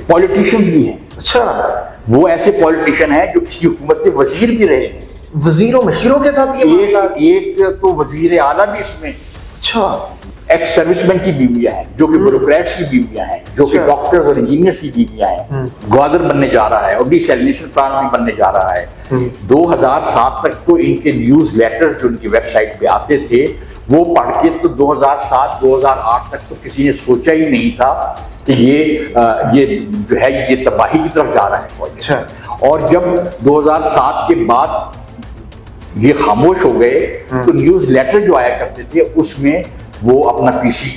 Politicians भी हैं। अच्छा, वो ऐसे पॉलिटिशियन हैं जो किसी हुकूमत के वजीर भी रहे हैं। वजीरों मशीरों के साथ ये एक तो वजीर आला भी इसमें, अच्छा, एक्स सर्विसमैन की बीवियां हैं, जो कि ब्यूरोक्रेट्स की बीवियां हैं, जो कि डॉक्टर्स और इंजीनियर्स की बीवियां हैं। ग्वादर बनने जा रहा है और डिसैलिनेशन प्लांट भी बनने जा रहा है। 2007 तक तो इनके न्यूज लेटर्स जो इनकी वेबसाइट पे आते थे वो पढ़ के तो 2007-2008 तक तो किसी ने सोचा ही नहीं था कि ये जो है ये तबाही की तरफ जा रहा है। अच्छा, और जब 2007 के बाद ये खामोश हो गए तो न्यूज लेटर जो आया करते थे उसमें वो अपना पीसी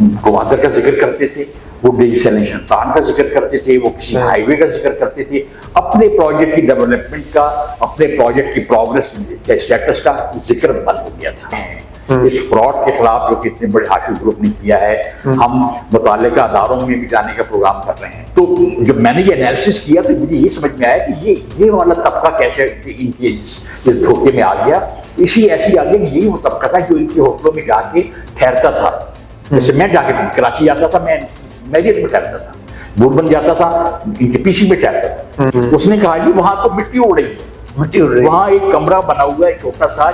ग्वादर का जिक्र करते थे, वो डिसैलिनेशन प्लांट का जिक्र करते थे, वो किसी हाईवे का जिक्र करते थे, अपने प्रोजेक्ट की डेवलपमेंट का, अपने प्रोजेक्ट की प्रोग्रेस के स्टेटस का जिक्र बंद हो गया था। इस फ्रॉड के खिलाफ जो कि इतने बड़े हाशिद ग्रुप ने किया है, हम मुताल्लिका अदारों में भी जाने का प्रोग्राम कर रहे हैं। तो जब मैंने ये एनालिसिस किया तो मुझे ये समझ में आया कि ये वाला तबका कैसे इनके इस धोखे में आ गया। ऐसी आ गया कि यही वो तबका था जो इनके होटलों में जाके ठहरता था। जैसे मैं जाके कराची आता था, मैं मैरियट में ठहरता था, बुरबन जाता था, इनके पीसी में ठहरता था। उसने कहा कि वहां तो मिट्टी उड़ रही है, वहां एक कमरा बना हुआ है छोटा सा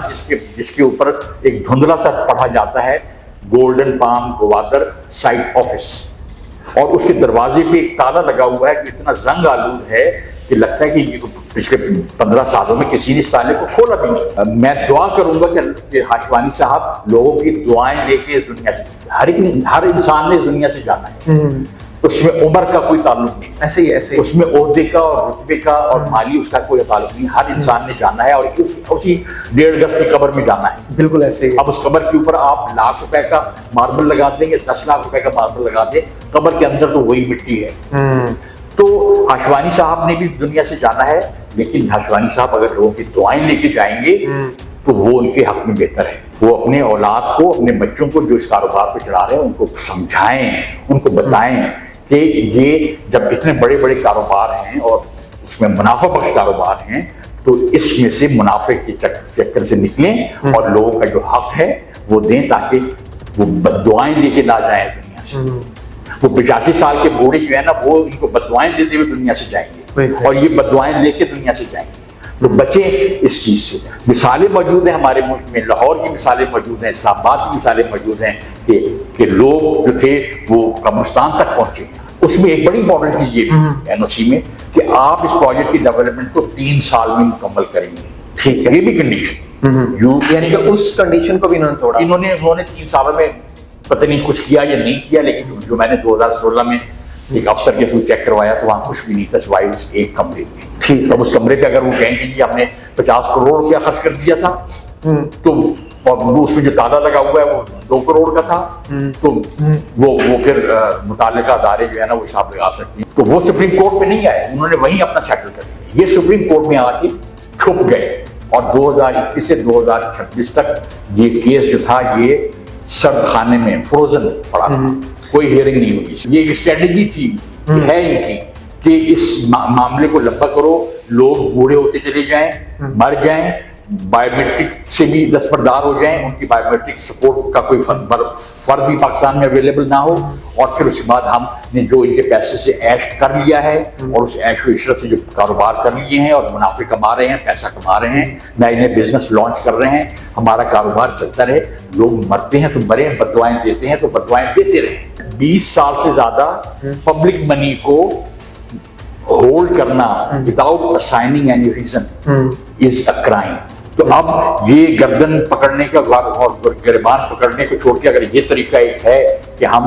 जिसके ऊपर एक धुंधला सा पढ़ा जाता है golden palm Gwadar site office, और उसके दरवाजे पे एक ताला लगा हुआ है जो इतना जंग आलूद है कि लगता है कि ये पिछले 15 सालों में किसी ने इस ताले को खोला भी नहीं। मैं दुआ करूंगा कि हाशवानी साहब लोगों की दुआएं लेके इस दुनिया से, हर इंसान ने इस दुनिया से जाना है, उसमें उम्र का कोई ताल्लुक नहीं, ऐसे उसमें ओहदे का और रुतबे का और माली उसका कोई ताल्लुक नहीं। हर इंसान ने जाना है और उसी 1.5 गज की कब्र में जाना है। बिल्कुल ऐसे ही। अब उस कब्र के ऊपर आप लाख रुपए का मार्बल लगा देंगे, 10 लाख रुपए का मार्बल लगा दें, कब्र के अंदर तो वही मिट्टी है। तो हाशवानी साहब ने भी दुनिया से जाना है, लेकिन हाशवानी साहब अगर लोगों की दुआएं लेके जाएंगे तो वो उनके हक में बेहतर है। वो अपने औलाद को, अपने बच्चों को जो इस कारोबार पे चला रहे हैं उनको समझाएं, उनको बताएं कि ये जब इतने बड़े बड़े कारोबार हैं और उसमें मुनाफा बख्श कारोबार हैं तो इसमें से मुनाफे के चक्कर से निकलें और लोगों का जो हक है वो दें, ताकि वो बददुआएं लेके ना जाए दुनिया से। वो 85 साल के बूढ़े जो है ना, वो इनको बददुआएं देते हुए दुनिया से जाएंगे और ये बददुआएं लेके दुनिया से जाएंगे। तो बचें इस चीज से। मिसालें मौजूद हैं हमारे मुल्क में, लाहौर की मिसालें मौजूद हैं, इस्लामाबाद की मिसालें मौजूद हैं कि लोग जो थे वो कब्रिस्तान तक पहुंचे। उसमें एक बड़ी इंपॉर्टेंट चीज ये एनओसी में कि आप इस प्रोजेक्ट की डेवलपमेंट को 3 साल में मुकम्मल करेंगे। ठीक है, ये भी कंडीशन, यानी कि उस कंडीशन को भी इन्होंने तोड़ा। इन्होंने 3 सालों में पता नहीं कुछ किया या नहीं किया, लेकिन जो मैंने 2016 में एक अफसर के थ्रू चेक करवाया तो वहां कुछ भी नहीं था सिवाय उस एक कमरे में। ठीक, अब उस कमरे पे अगर वो कहेंगे कि हमने 50 करोड़ रुपया खर्च कर दिया था तो और उसमें जो ताला लगा हुआ है वो 2 करोड़ का था, तो वो फिर मुताल्लिका अदारे जो है ना वो हिसाब लगा सकती हैं। तो वो सुप्रीम कोर्ट में नहीं आए, उन्होंने वहीं अपना सेटल कर दिया। ये सुप्रीम कोर्ट में आके छुप गए और 2021 से 2026 तक ये केस जो था ये सर्द खाने में फ्रोजन पड़ा, कोई हियरिंग नहीं हुई। ये एक स्ट्रेटेजी थी है इनकी कि इस मामले को लंबा करो, लोग बूढ़े होते चले जाएं, मर जाएं, बायोमेट्रिक से भी दस्तबरदार हो जाएं, उनकी बायोमेट्रिक सपोर्ट का कोई फर्द भी पाकिस्तान में अवेलेबल ना हो, और फिर उसके बाद हमने जो इनके पैसे से ऐश कर लिया है और उस ऐश व इशरत से जो कारोबार कर लिए हैं और मुनाफे कमा रहे हैं, पैसा कमा रहे हैं, नए नए बिजनेस लॉन्च कर रहे हैं, हमारा कारोबार चलता रहे। लोग मरते हैं तो मरे, बददुआएं देते हैं तो बददुआएं देते रहे। 20 साल से ज्यादा पब्लिक मनी को होल्ड करना without assigning any reason is a crime. तो अब ये गर्दन पकड़ने का और गिरबान पकड़ने को छोड़ के अगर ये तरीका एक है कि हम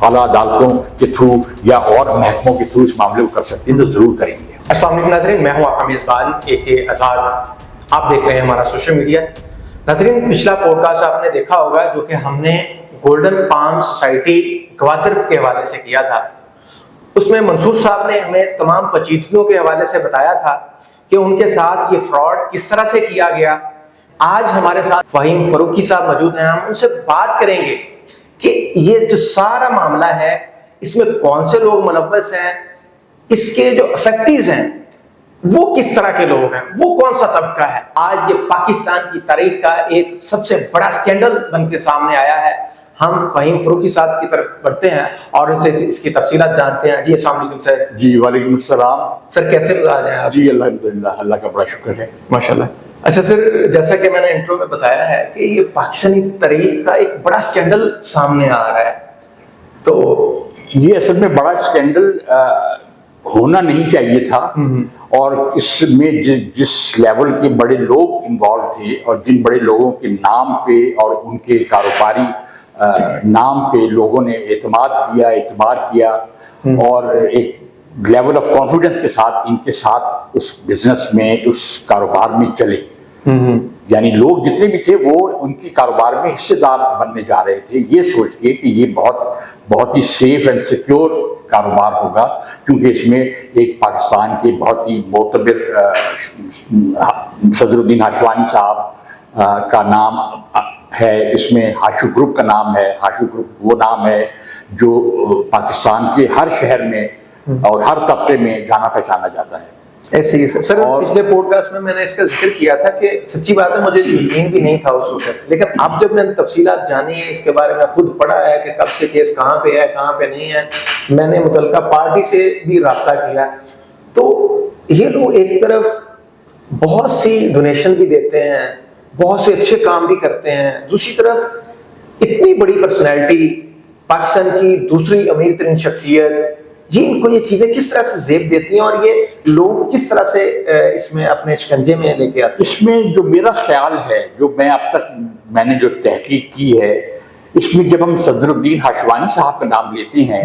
आला अदालतों के थ्रू या और महकमों के थ्रू इस मामले को कर सकते हैं तो जरूर करेंगे। अस्सलाम वालेकुम नाज़रीन, मैं हूं आपका मेज़बान के आज़ाद, आप देख रहे हैं हमारा सोशल मीडिया। नाज़रीन, पिछला पॉडकास्ट आपने देखा होगा जो कि हमने गोल्डन पाम सोसाइटी ग्वादर के हवाले से किया था। उसमें मंसूर साहब ने हमें तमाम पेचीदगियों के हवाले से बताया था कि उनके साथ ये फ्रॉड किस तरह से किया गया। आज हमारे साथ फ़हीम फ़रूकी साहब मौजूद हैं, हम उनसे बात करेंगे कि ये जो सारा मामला है इसमें कौन से लोग मुलव्वस हैं, इसके जो अफेक्टीज हैं वो किस तरह के लोग हैं, वो कौन सा तबका है। आज ये पाकिस्तान की तारीख का एक सबसे बड़ा स्कैंडल बन के सामने आया है। हम फहीम फरूकी साहब की तरफ बढ़ते हैं और उनसे इसकी तफसीलात जानते हैं। जी अस्सलाम वालेकुम सर। जी वालेकुम अस्सलाम। सर कैसे मिजाज हैं आप? जी अल्हम्दुलिल्लाह, अल्लाह का बड़ा शुक्र है। माशाल्लाह। अच्छा सर, जैसा कि मैंने इंट्रो में बताया है कि ये पाकिस्तानी तारीख का एक बड़ा स्कैंडल सामने आ रहा है, तो ये असल में बड़ा स्कैंडल होना नहीं चाहिए था, और इसमें जिस लेवल के बड़े लोग इन्वॉल्व थे और जिन बड़े लोगों के नाम पे और उनके कारोबारी नाम पे लोगों ने एतबार किया और एक लेवल ऑफ कॉन्फिडेंस के साथ इनके साथ उस बिजनेस में, उस कारोबार में चले। यानी लोग जितने भी थे वो उनकी कारोबार में हिस्सेदार बनने जा रहे थे, ये सोच के कि ये बहुत ही सेफ एंड सिक्योर कारोबार होगा, क्योंकि इसमें एक पाकिस्तान के बहुत ही मोतबर सदरुद्दीन हाशवानी साहब का नाम है, इसमें हाशु ग्रुप का नाम है। हाशु ग्रुप वो नाम है जो पाकिस्तान के हर शहर में और हर तबके में जाना पहचाना जाता है। ऐसे ही सर पिछले पॉडकास्ट में मैंने इसका जिक्र किया था कि सच्ची बात है मुझे यकीन भी नहीं था उस वक्त, लेकिन अब जब मैंने तफसीलात जानी है, इसके बारे में खुद पढ़ा है कि कब से केस कहाँ पे है कहाँ पे नहीं है, मैंने मुतल्लिका पार्टी से भी रब्ता किया, तो ये लोग एक तरफ बहुत सी डोनेशन भी देते हैं, बहुत से अच्छे काम भी करते हैं, दूसरी तरफ इतनी बड़ी पर्सनैलिटी, पाकिस्तान की दूसरी अमीर तरीन शख्सियत, ये इनको ये चीजें किस तरह से जेब देती हैं और ये लोग किस तरह से इसमें अपने शिकंजे में लेके आते हैं? इसमें जो मेरा ख्याल है, जो मैं अब तक मैंने जो तहकीक की है, इसमें जब हम सदरुद्दीन हाशवानी साहब का नाम लेते हैं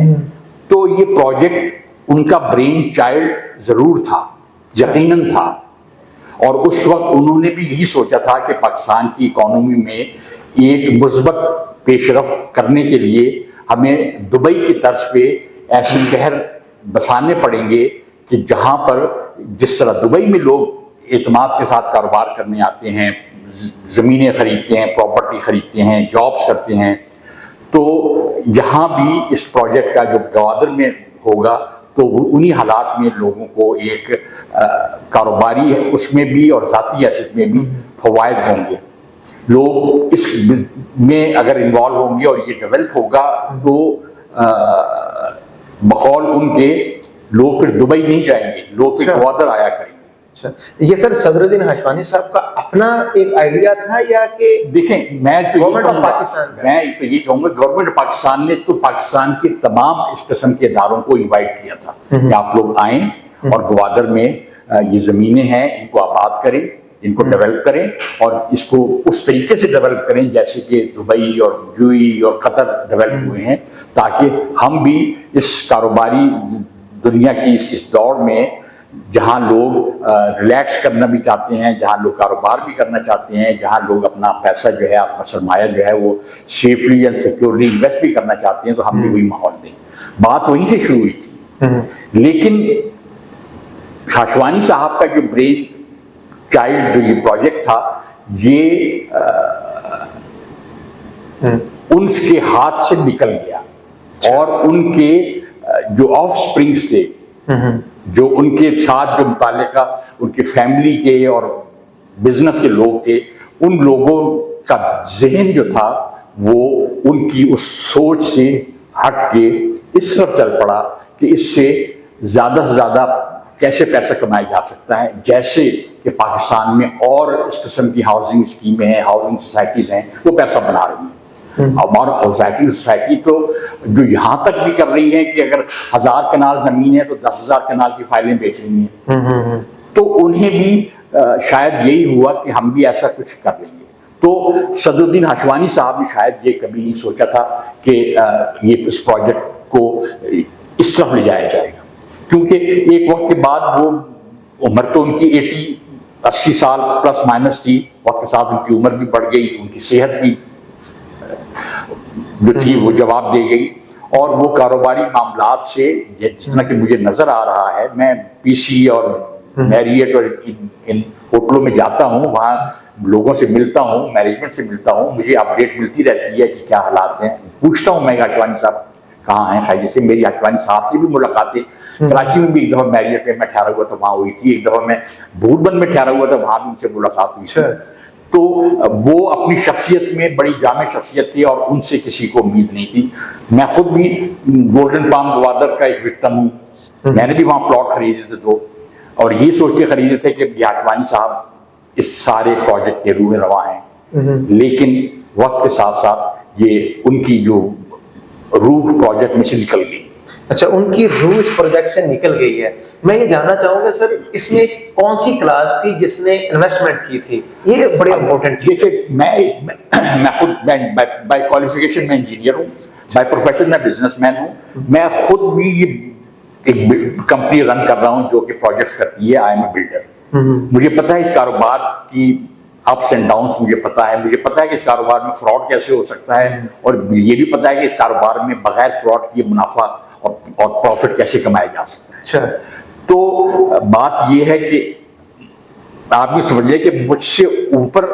तो ये प्रोजेक्ट उनका ब्रेन चाइल्ड जरूर था, यकीनन था, और उस वक्त उन्होंने भी यही सोचा था कि पाकिस्तान की इकोनॉमी में एक मुस्बत पेशरफ्त करने के लिए हमें दुबई की तर्ज पे ऐसे शहर बसाने पड़ेंगे कि जहां पर जिस तरह दुबई में लोग एतमाद के साथ कारोबार करने आते हैं, ज़मीनें खरीदते हैं, प्रॉपर्टी खरीदते हैं, जॉब्स करते हैं, तो यहाँ भी इस प्रोजेक्ट का जो गवादर में होगा तो उन्हीं हालात में लोगों को एक कारोबारी है उसमें भी और ज़ाती हैसियत में भी फ़वायद होंगे। लोग इस में अगर इन्वॉल्व होंगे और ये डेवलप होगा तो बकौल उनके लोग फिर दुबई नहीं जाएंगे, लोग फिर गवादर आया करेंगे। अच्छा, ये सर सदरुद्दीन हाशवानी साहब का अपना एक आइडिया था या कि देखें, मैं तो गवर्नमेंट ऑफ पाकिस्तान ये कहूँगा गवर्नमेंट ऑफ पाकिस्तान ने तो पाकिस्तान के तमाम इस किस्म के इदारों को इनवाइट किया था कि आप लोग आए और गवादर में ये ज़मीनें हैं, इनको आबाद करें, इनको डेवलप करें और इसको उस तरीके से डेवलप करें जैसे कि दुबई और यूएई और कतर डेवलप हुए हैं, ताकि हम भी इस कारोबारी दुनिया की इस दौर में जहां लोग रिलैक्स करना भी चाहते हैं, जहां लोग कारोबार भी करना चाहते हैं, जहां लोग अपना पैसा जो है, अपना सरमाया जो है वो सेफली एंड सिक्योरली इन्वेस्ट भी करना चाहते हैं, तो हम भी वही माहौल दें। बात वहीं से शुरू हुई थी। लेकिन हाशवानी साहब का जो ब्रेन चाइल्ड जो ये प्रोजेक्ट था, ये उनके हाथ से निकल गया और उनके जो ऑफ स्प्रिंग्स थे, जो उनके साथ जो मुताल्लिका उनके फैमिली के और बिजनेस के लोग थे, उन लोगों का जहन जो था वो उनकी उस सोच से हट के इस तरफ चल पड़ा कि इससे ज़्यादा से ज़्यादा कैसे पैसा कमाया जा सकता है, जैसे कि पाकिस्तान में और इस किस्म की हाउसिंग स्कीमें हैं, हाउसिंग सोसाइटीज़ हैं, वो पैसा बना रही हैं। और हाउसिंग सोसाइटी तो जो यहाँ तक भी कर रही है कि अगर 1000 कनाल ज़मीन है तो 10,000 कनाल की फाइलें बेच रही हैं, तो उन्हें भी शायद यही हुआ कि हम भी ऐसा कुछ कर लेंगे। तो सदरुद्दीन हाशवानी साहब ने शायद ये कभी नहीं सोचा था कि ये इस प्रोजेक्ट को इस तरफ ले जाया जाएगा, क्योंकि एक वक्त के बाद वो उम्र तो उनकी 80 साल प्लस माइनस थी, वक्त के साथ उनकी उम्र भी बढ़ गई, उनकी सेहत भी जो थी वो जवाब दे गई, और वो कारोबारी मामलात से जितना कि मुझे नज़र आ रहा है, मैं पीसी और मैरियट और इन होटलों में जाता हूँ, वहाँ लोगों से मिलता हूँ, मैनेजमेंट से मिलता हूँ, मुझे अपडेट मिलती रहती है कि क्या हालात हैं। पूछता हूँ मैं हाशवानी साहब कहाँ हैं, खैर जैसे मेरी हाशवानी साहब से भी मुलाकातें कराची में भी एक दफ़ा मैरियट में मैं ठहरा हुआ था, वहाँ हुई थी, एक दफ़ा मैं भूरबन में ठहरा हुआ था, वहाँ भी उनसे मुलाकात हुई थी। तो वो अपनी शख्सियत में बड़ी जामे शख्सियत थी और उनसे किसी को उम्मीद नहीं थी। मैं खुद भी गोल्डन पाम गवादर का एक विक्टिम हूँ। मैंने भी वहाँ प्लॉट खरीदे थे दो, और ये सोच के खरीदे थे कि याशवानी साहब इस सारे प्रोजेक्ट के रूह रवा हैं, लेकिन वक्त के साथ साथ ये उनकी जो रूह प्रोजेक्ट में से निकल गई। अच्छा, उनकी रूह इस प्रोजेक्ट से निकल गई है। मैं ये जानना चाहूंगा सर, इसमें कौन सी क्लास थी जिसने इन्वेस्टमेंट की थी? ये बड़ी इंपॉर्टेंट चीज है। देखिए, मैं खुद बाय क्वालिफिकेशन में इंजीनियर हूँ, बाय प्रोफेशन में बिजनेसमैन हूँ। मैं खुद भी ये एक कंपनी रन कर रहा हूँ जो कि प्रोजेक्ट्स करती है। I am a builder. मुझे पता है इस कारोबार की अप्स एंड डाउन्स, मुझे पता है कि इस कारोबार में फ्रॉड कैसे हो सकता है, और ये भी पता है कि इस कारोबार में बगैर फ्रॉड किए मुनाफा और प्रॉफिट कैसे कमाया जा सकता है। अच्छा, तो बात ये है कि आप ये समझिए कि मुझसे ऊपर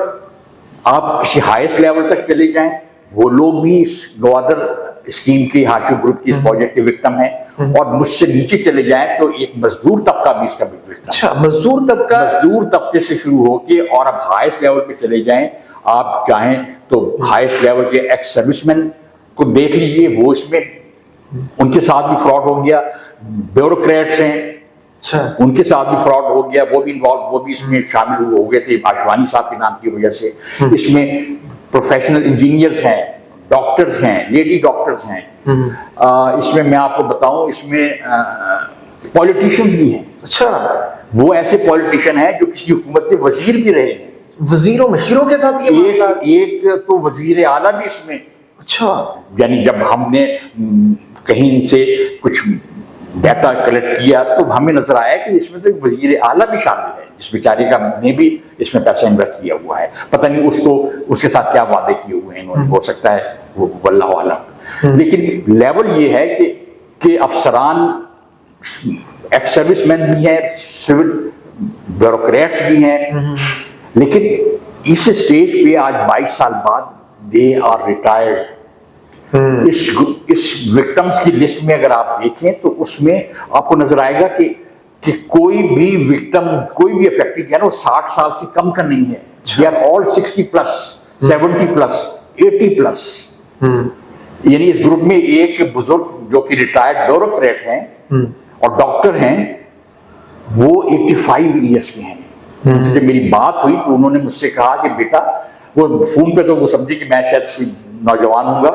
आप किसी हाईएस्ट लेवल तक चले जाएं, वो लोग भी इस गवादर स्कीम की, हाशिम ग्रुप की इस प्रोजेक्ट के विक्टिम हैं, और मुझसे नीचे चले जाएं तो एक मजदूर तबका भी इसका विक्टिम। अच्छा, मजदूर तबके से शुरू होके और अब हाईएस्ट लेवल पे चले जाएं। आप चाहें तो हाईएस्ट लेवल के एक्स सर्विसमैन को देख लीजिए, वो इसमें उनके साथ भी फ्रॉड हो गया। ब्यूरोक्रेट्स हैं, अच्छा, उनके साथ भी फ्रॉड हो गया, वो भी इन्वॉल्व, वो भी इसमें शामिल हो गए थे आशवानी साहब के नाम की वजह से। इसमें प्रोफेशनल इंजीनियर्स हैं, डॉक्टर्स हैं, लेडी डॉक्टर्स हैं। इसमें मैं आपको बताऊं, इसमें पॉलिटिशियंस भी हैं। अच्छा, वो ऐसे पॉलिटिशियन हैं जो किसी हुकूमत के वजीर भी रहे हैं। वजीरों मशीरों के साथ ये एक तो वजीर आला भी इसमें। अच्छा, यानी जब हमने कहीं से कुछ डाटा कलेक्ट किया तो हमें नजर आया कि इसमें तो एक वजीर आला भी शामिल है, जिस बेचारे का ने भी इसमें पैसा इन्वेस्ट किया हुआ है। पता नहीं उसको उसके साथ क्या वादे किए हुए हैं इन्होंने, हो सकता है वो वल्लाहु आलम। लेकिन लेवल ये है कि अफसरान, एक्स सर्विसमैन भी हैं, सिविल ब्यूरोक्रेट्स भी हैं, लेकिन इस स्टेज पे आज 22 साल बाद दे आर रिटायर्ड। इस विक्टिम्स की लिस्ट में अगर आप देखें तो उसमें आपको नजर आएगा कि कोई भी विक्टिम, कोई भी अफेक्टेड है ना, वो 60 साल से कम का नहीं है। They are all 60+, 70+, 80+। यानी इस ग्रुप में एक बुजुर्ग जो कि रिटायर्ड ब्यूरोक्रेट हैं और डॉक्टर हैं, वो 85 ईयर्स के हैं। जब मेरी बात हुई तो उन्होंने मुझसे कहा कि बेटा, वो फोन पे तो वो समझे कि मैं शायद नौजवान हूँगा,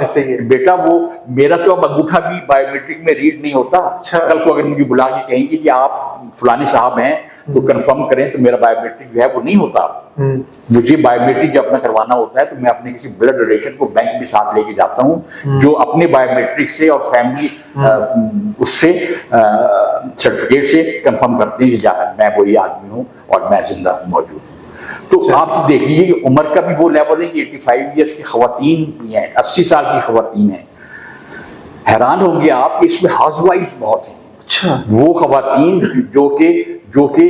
बेटा वो मेरा तो अब अंगूठा भी बायोमेट्रिक में रीड नहीं होता। कल को अगर मुझे बुला के कहेंगे कि आप फलाने साहब हैं तो कंफर्म करें, तो मेरा बायोमेट्रिक जो है वो नहीं होता। मुझे बायोमेट्रिक जब अपना करवाना होता है तो मैं अपने किसी ब्लड रिलेशन को बैंक भी साथ लेके जाता हूँ, जो अपने बायोमेट्रिक से और फैमिली उससे सर्टिफिकेट से कंफर्म करते हैं कि मैं वही आदमी हूँ और मैं जिंदा मौजूद। तो आप देख लीजिए कि उम्र का भी वो लेवल है कि 85 ईयर्स की खवातीन भी हैं, 80 साल की खवातीन हैं। हैरान होंगे आप कि इसमें हाउसवाइफ बहुत हैं। अच्छा, वो खवातीन जो कि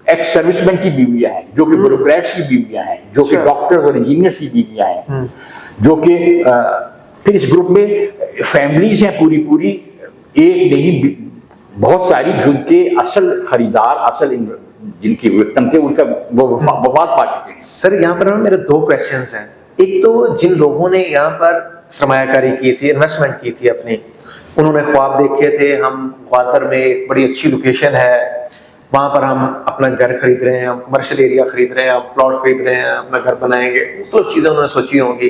एक्स सर्विसमैन की बीवियां हैं, जो कि ब्यूरोक्रेट्स की बीवियां हैं, जो कि डॉक्टर्स और इंजीनियर्स की बीवियां हैं, जो कि फिर इस ग्रुप में फैमिलीज हैं पूरी, एक नहीं बहुत सारी, जिनके असल खरीदार, जिनकी विक्टिम थे, उनका वो वफात पा चुके हैं। सर यहाँ पर मेरे 2 क्वेश्चंस हैं। एक तो जिन लोगों ने यहाँ पर सरमायाकारी की थी, इन्वेस्टमेंट की थी अपनी, उन्होंने ख्वाब देखे थे हम ग्वादर में एक बड़ी अच्छी लोकेशन है, वहाँ पर हम अपना घर खरीद रहे हैं, हम कमर्शियल एरिया खरीद रहे हैं, हम प्लॉट खरीद रहे हैं, अपना घर बनाएंगे। तो चीज़ें उन्होंने सोची होंगी।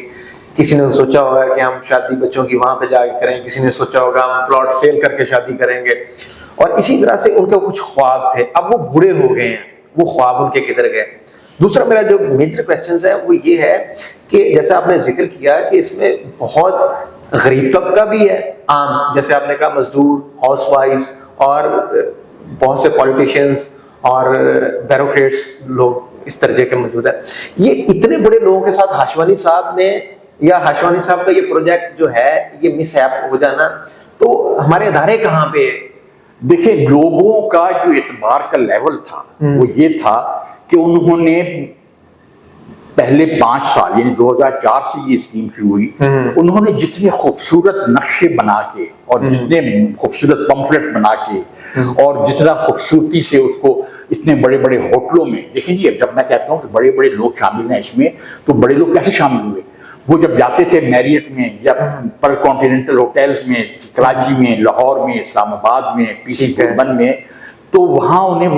किसी ने सोचा होगा कि हम शादी बच्चों की वहाँ पे जाके करें, किसी ने सोचा होगा हम प्लॉट सेल करके शादी करेंगे, और इसी तरह से उनके कुछ ख्वाब थे। अब वो बूढ़े हो गए हैं, वो ख्वाब उनके किधर गए? दूसरा मेरा जो मेजर क्वेश्चन है वो ये है कि जैसा आपने जिक्र किया कि इसमें बहुत गरीब तबका भी है, आम, जैसे आपने कहा मजदूर, हाउसवाइफ, और बहुत से पॉलिटिशियंस और ब्यूरोक्रेट्स लोग इस दर्जे के मौजूद है। ये इतने बड़े लोगों के साथ हाशवानी साहब ने, या हाशवानी साहब का ये प्रोजेक्ट जो है ये मिसहैप हो जाना, तो हमारे अदारे कहाँ पे है? देखिए, लोगों का जो एतबार का लेवल था वो ये था कि उन्होंने पहले 5 साल यानी 2004 से ये स्कीम शुरू हुई, उन्होंने जितने खूबसूरत नक्शे बना के और जितने खूबसूरत पम्फलेट्स बना के और जितना खूबसूरती से उसको इतने बड़े बड़े होटलों में देखें जी, जब मैं कहता हूँ कि बड़े बड़े लोग शामिल हैं इसमें, तो बड़े लोग कैसे शामिल हुए? वो जब जाते थे मैरियट में या पर कॉन्टिनेंटल होटल्स में, कराची में, लाहौर में, इस्लामाबाद में, पीसी गुलबन में, तो वहां उन्हें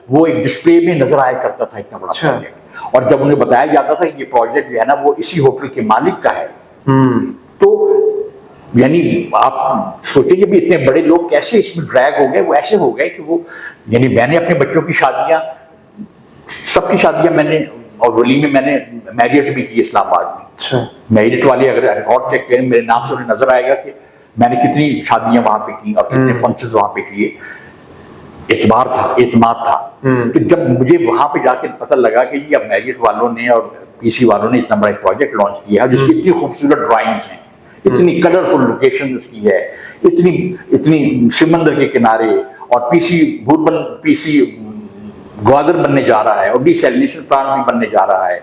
वो एक डिस्प्ले में नजर आया करता था इतना बड़ा प्रोजेक्ट। और जब उन्हें बताया जाता था कि ये प्रोजेक्ट जो है ना वो इसी होटल के मालिक का है, तो यानी आप सोचेंगे भी इतने बड़े लोग कैसे इसमें ड्रैग हो गए। वो ऐसे हो गए कि वो, यानी मैंने अपने बच्चों की शादियां, सबकी शादियां मैंने, और वली में मैंने मैरियट भी की इस्लामाबाद में। अच्छा। मैरियट वाले अगर रिकॉर्ड चेक करें मेरे नाम से, उन्हें नजर आएगा कि मैंने कितनी शादियां वहां पे की और कितने फंक्शंस वहां पे किए। एतमाद था। तो जब मुझे वहां पे जाके पता लगा कि जी अब मैरियट वालों ने और पीसी वालों ने इतना बड़ा प्रोजेक्ट लॉन्च किया जिसकी इतनी खूबसूरत ड्राइंग्स हैं, इतनी कलरफुल लोकेशन उसकी है, इतनी समंदर के किनारे, और पीसी ग्वादर बनने जा रहा है और डिसैलिनेशन प्लांट भी बनने जा रहा है।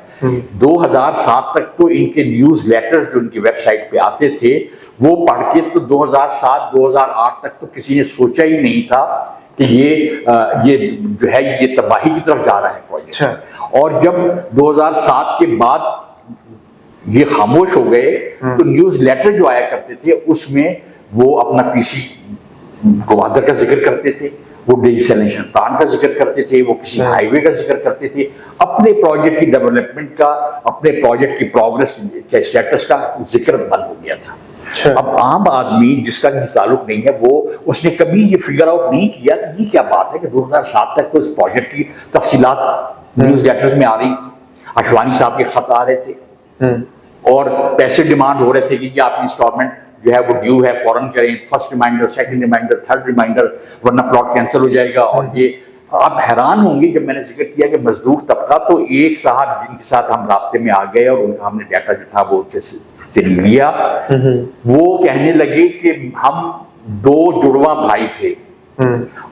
2007 तक तो इनके न्यूज लेटर्स जो इनकी वेबसाइट पे आते थे वो पढ़ के तो 2007-2008 तक तो किसी ने सोचा ही नहीं था कि ये जो है ये तबाही की तरफ जा रहा है प्रोजेक्ट। और जब 2007 के बाद ये खामोश हो गए तो न्यूज लेटर जो आया करते थे उसमें वो अपना पीसी ग्वादर का जिक्र करते थे, वो डिसैलिनेशन प्लांट का जिक्र करते थे, वो किसी हाईवे का जिक्र करते थे, अपने प्रोजेक्ट की डेवलपमेंट का, अपने प्रोजेक्ट की प्रोग्रेस के स्टेटस का जिक्र बंद हो गया था। अब आम आदमी जिसका भी ताल्लुक नहीं है वो, उसने कभी ये फिगर आउट नहीं किया कि ये क्या बात है कि 2007 तक तो इस प्रोजेक्ट की तफसीलात न्यूज लेटर्स में आ रही थी, अशवानी साहब के खत आ रहे थे और पैसे डिमांड हो रहे थे कि आपकी इंस्टॉलमेंट जो है वो ड्यू है, फौरन करें, first reminder, second reminder, third reminder, वरना प्लॉट कैंसिल हो जाएगा। और ये आप हैरान होंगे जब मैंने जिक्र किया कि मजदूर तबका, तो एक साहब जिनके साथ हम रास्ते में आ गए और उनका हमने डाटा जो था वो उनसे लिया, वो कहने लगे कि हम 2 जुड़वा भाई थे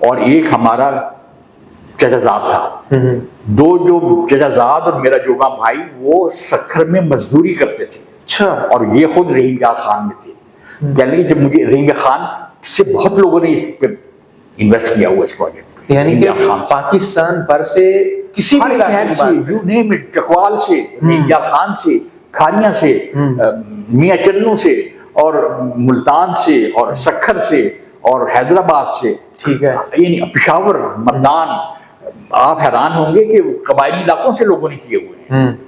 और एक हमारा चचाजाद था। 2 जो चचाजाद और मेरा जुड़वा भाई वो सखर में मजदूरी करते थे। अच्छा। और ये खुद रहीम यार खान में थे। कहने जब मुझे रहीम खान से बहुत लोगों ने इस पे इन्वेस्ट किया हुआ इस प्रोजेक्ट, यानी कि पाकिस्तान भर से किसी भी शहर से, यू नेम इट, चकवाल से, रहीम यार खान से, खानिया से, मियां चन्नू से, और मुल्तान से, और सखर से, और हैदराबाद से, ठीक है, यानी पेशावर, मर्दान, आप हैरान होंगे कि कबायली इलाकों से लोगों ने किए हुए हैं।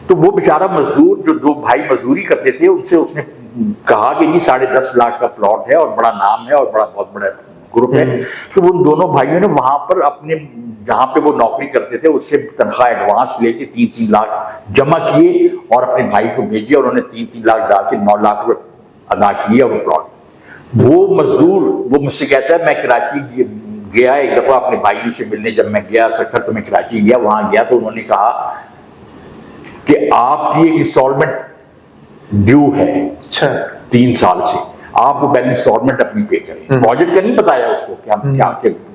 तो वो बेचारा मजदूर जो 2 भाई मजदूरी करते थे उनसे उसने कहा कि जी 10.5 लाख का प्लॉट है और बड़ा नाम है और बहुत बड़ा ग्रुप है। तो उन दोनों भाइयों ने वहां पर अपने जहां पे वो नौकरी करते थे उससे तनख्वाह एडवांस लेके 3-3 लाख जमा किए और अपने भाई को भेजे और उन्होंने 3-3 लाख डाल के 9 लाख रुपए अदा किए। और प्लॉट वो मजदूर वो मुझसे कहता है मैं कराची गया एक दफा अपने भाइयों से मिलने, जब मैं गया सखर तो मैं कराची गया, वहां गया तो उन्होंने कहा कि आपकी एक इंस्टॉलमेंट ड्यू है 3 साल से, आप वो पहले इंस्टॉलमेंट अपनी पे करें। प्रोजेक्ट का नहीं बताया उसको कि हम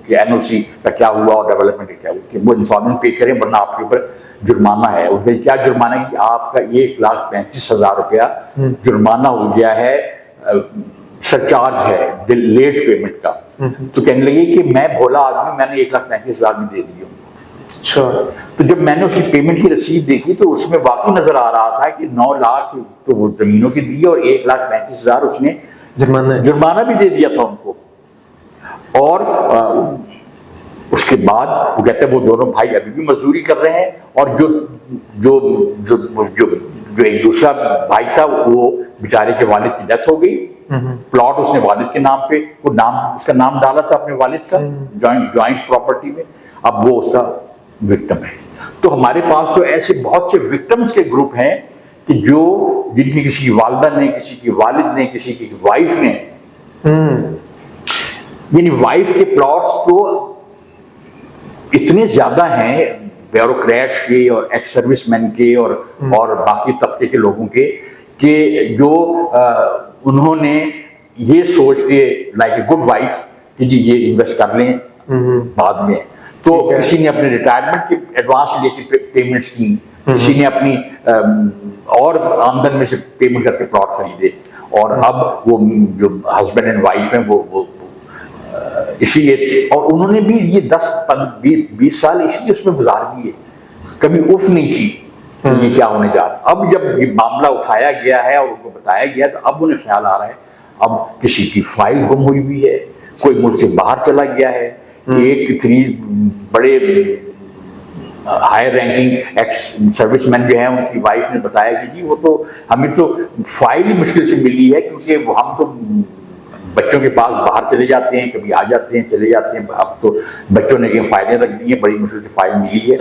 क्या एनओसी का क्या हुआ और डेवलपमेंट का क्या हुआ, कि वो इंस्टॉलमेंट पे करें वरना आपके ऊपर जुर्माना है। उनका क्या जुर्माना है कि आपका 1,35,000 रुपया जुर्माना हो गया है, सरचार्ज है लेट पेमेंट का। तो कहने लगे कि मैं भोला आदमी, मैंने 1,35,000 भी दे दिए। अच्छा। तो जब मैंने उसकी पेमेंट की रसीद देखी तो उसमें वाकई नजर आ रहा था कि 9 लाख तो वो जमीनों की दी और 1,35,000 उसने जुर्माना भी दे दिया था उनको। और उसके बाद वो कहते हैं वो दोनों भाई अभी भी मजदूरी कर रहे हैं और जो जो जो जो जो एक दूसरा भाई था वो बेचारे के वालिद की डेथ हो गई। प्लॉट उसने वालिद के नाम पे, वो नाम उसका नाम डाला था अपने वालिद का जॉइंट प्रॉपर्टी में, अब वो उसका विक्टिम है। तो हमारे पास तो ऐसे बहुत से विक्टिम्स के ग्रुप हैं कि जो जिनकी किसी की वालिदा ने, किसी की वालिद ने, किसी की वाइफ ने, यानी वाइफ के प्लॉट्स तो इतने ज्यादा हैं ब्यूरोक्रेट्स के और एक्स सर्विसमैन के और बाकी तबके के लोगों के, कि जो उन्होंने ये सोच के लाइक ए गुड वाइफ कि जी ये इन्वेस्ट कर लें बाद में, तो किसी ने अपने रिटायरमेंट की एडवांस लेके पेमेंट्स की, किसी ने अपनी और आमदन में से पेमेंट करके प्लॉट खरीदे, और अब वो जो हस्बैंड एंड वाइफ हैं वो इसीलिए, और उन्होंने भी ये 10-20 साल इसीलिए उसमें गुजार दिए, कभी उफ नहीं की कि ये क्या होने जा रहा। अब जब ये मामला उठाया गया है और उनको बताया गया, तो अब उन्हें ख्याल आ रहा है अब किसी की फाइल गुम हुई हुई है, कोई मुल्क से बाहर चला गया है, एक इतनी बड़े हायर रैंकिंग एक्स सर्विसमैन जो है उनकी वाइफ ने बताया कि जी वो तो हमें तो फाइल ही मुश्किल से मिली है, क्योंकि हम तो बच्चों के पास बाहर चले जाते हैं, कभी आ जाते हैं चले जाते हैं, अब तो बच्चों ने कहीं फाइलें रख दी हैं, बड़ी मुश्किल से फाइल मिली है।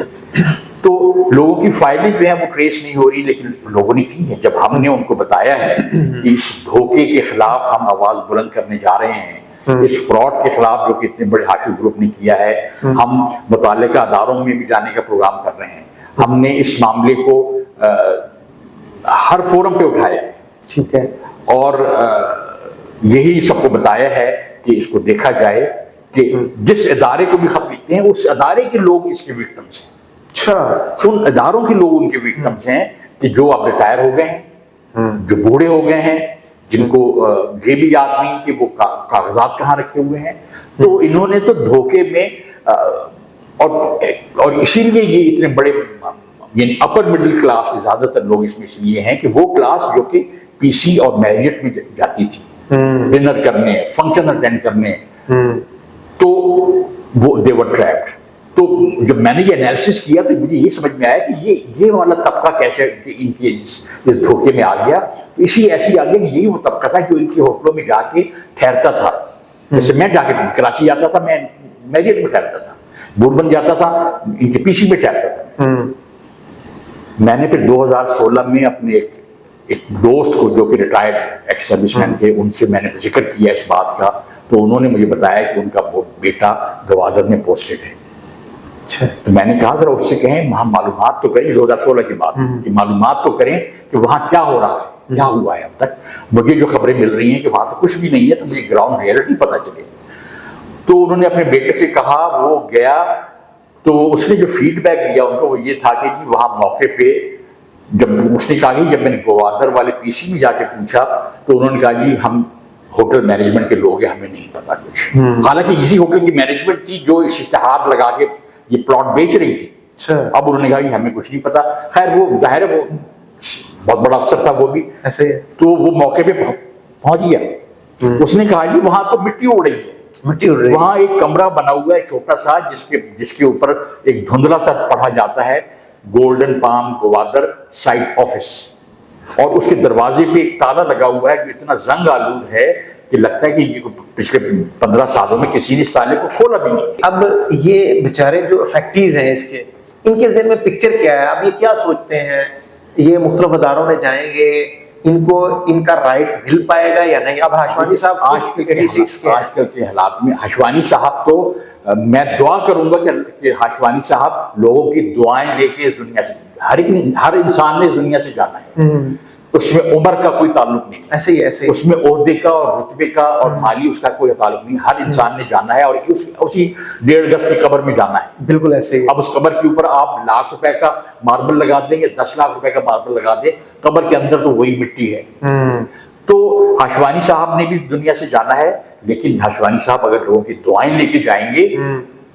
तो लोगों की फाइलें जो है वो ट्रेस नहीं हो रही, लेकिन लोगों ने की है। जब हमने उनको बताया है कि इस धोखे के खिलाफ हम आवाज बुलंद करने जा रहे हैं, इस फ्रॉड के खिलाफ जो कि इतने बड़े हाशिर ग्रुप ने किया है, हम मुताल्लिका अदारों में भी जाने का प्रोग्राम कर रहे हैं। हमने इस मामले को हर फोरम पे उठाया है, ठीक है, और यही सबको बताया है कि इसको देखा जाए कि जिस इदारे को भी खत लिखते हैं उस इदारे के लोग इसके विक्टिम्स हैं। अच्छा, उन इदारों के लोग उनके विक्टिम्स हैं कि जो अब रिटायर हो गए हैं, जो बूढ़े हो गए हैं, जिनको ये भी याद नहीं कि वो कागजात कहाँ रखे हुए हैं। तो इन्होंने तो धोखे में और इसीलिए ये इतने बड़े यानी अपर मिडिल क्लास के ज्यादातर लोग इसमें इसलिए हैं कि वो क्लास जो कि पीसी और मैरियट में जाती थी डिनर करने, फंक्शन अटेंड करने, तो वो दे वर ट्रैप्ड। तो जब मैंने ये एनालिसिस किया तो मुझे ये समझ में आया कि ये वाला तबका कैसे इनके इस धोखे में आ गया। तो इसी ऐसी आ गया कि यही वो तबका था जो इनके होटलों में जाके ठहरता था। जैसे मैं जाके कराची जाता था, मैं मैरियट में ठहरता था, बुरबन जाता था, इनके पीसी में ठहरता था। मैंने फिर 2016 में अपने एक दोस्त को जो कि रिटायर्ड एक्स सर्विसमैन थे, उनसे मैंने जिक्र किया इस बात का, तो उन्होंने मुझे बताया कि उनका बेटा गवादर में पोस्टेड है। तो मैंने कहा जरा उससे कहें वहां मालूमात तो करें, 2016 की बात कि मालूमात तो करें कि वहां क्या हो रहा है, क्या हुआ है। अब तक मुझे जो खबरें मिल रही हैं कि वहां तो कुछ भी नहीं है, तो मुझे ग्राउंड रियलिटी पता चले। तो उन्होंने अपने बेटे से कहा, वो गया, तो उसने जो फीडबैक दिया उनको वो ये था कि वहां मौके पे जब उसने कहा कि जब मैंने गवादर वाले पीसी में जाके पूछा तो उन्होंने कहा जी हम होटल मैनेजमेंट के लोग हैं, हमें नहीं पता कुछ। हालांकि इसी होटल की मैनेजमेंट थी जो इश्तिहार लगा के ये प्लॉट बेच रही थी। अब उन्होंने कहा कि हमें कुछ नहीं पता। खैर वो जाहिर है वो बहुत बड़ा अफसर था वो भी ऐसे, तो वो मौके पे पहुंच गया। उसने कहा जी वहां तो मिट्टी उड़ रही है, मिट्टी उड़ रही है। वहां एक कमरा बना हुआ है छोटा सा, जिसके ऊपर एक धुंधला सा पढ़ा जाता है golden palm Gwadar site office, और उसके दरवाजे पे एक ताला लगा हुआ है जो इतना जंग आलूद है कि लगता है कि ये पिछले 15 सालों में किसी ने इस ताले को खोला भी नहीं। अब ये बेचारे जो फैक्ट्रीज हैं इसके, इनके ज़हन में पिक्चर क्या है? अब ये क्या सोचते हैं? ये मुख्तलिफ अदारों में जाएंगे, इनको इनका राइट मिल पाएगा या नहीं? अब हाशवानी साहब आजकल के हालात में हाशवानी साहब तो मैं दुआ करूंगा कि हाशवानी साहब लोगों की दुआएं लेके इस दुनिया से, हर इंसान ने इस दुनिया से जाना है, उसमें उम्र का कोई ताल्लुक नहीं, ऐसे ही उसमें ओहदे का और रुतबे का और माली उसका कोई ताल्लुक नहीं। हर इंसान ने जाना है और उसी 1.5 गज की कब्र में जाना है। बिल्कुल ऐसे ही। अब उस कब्र के ऊपर आप लाख रुपए का मार्बल लगा देंगे, 10 लाख रुपए का मार्बल लगा दें, कब्र के अंदर तो वही मिट्टी है। तो हाशवानी साहब ने भी दुनिया से जाना है, लेकिन हाशवानी साहब अगर लोगों की दुआएं लेके जाएंगे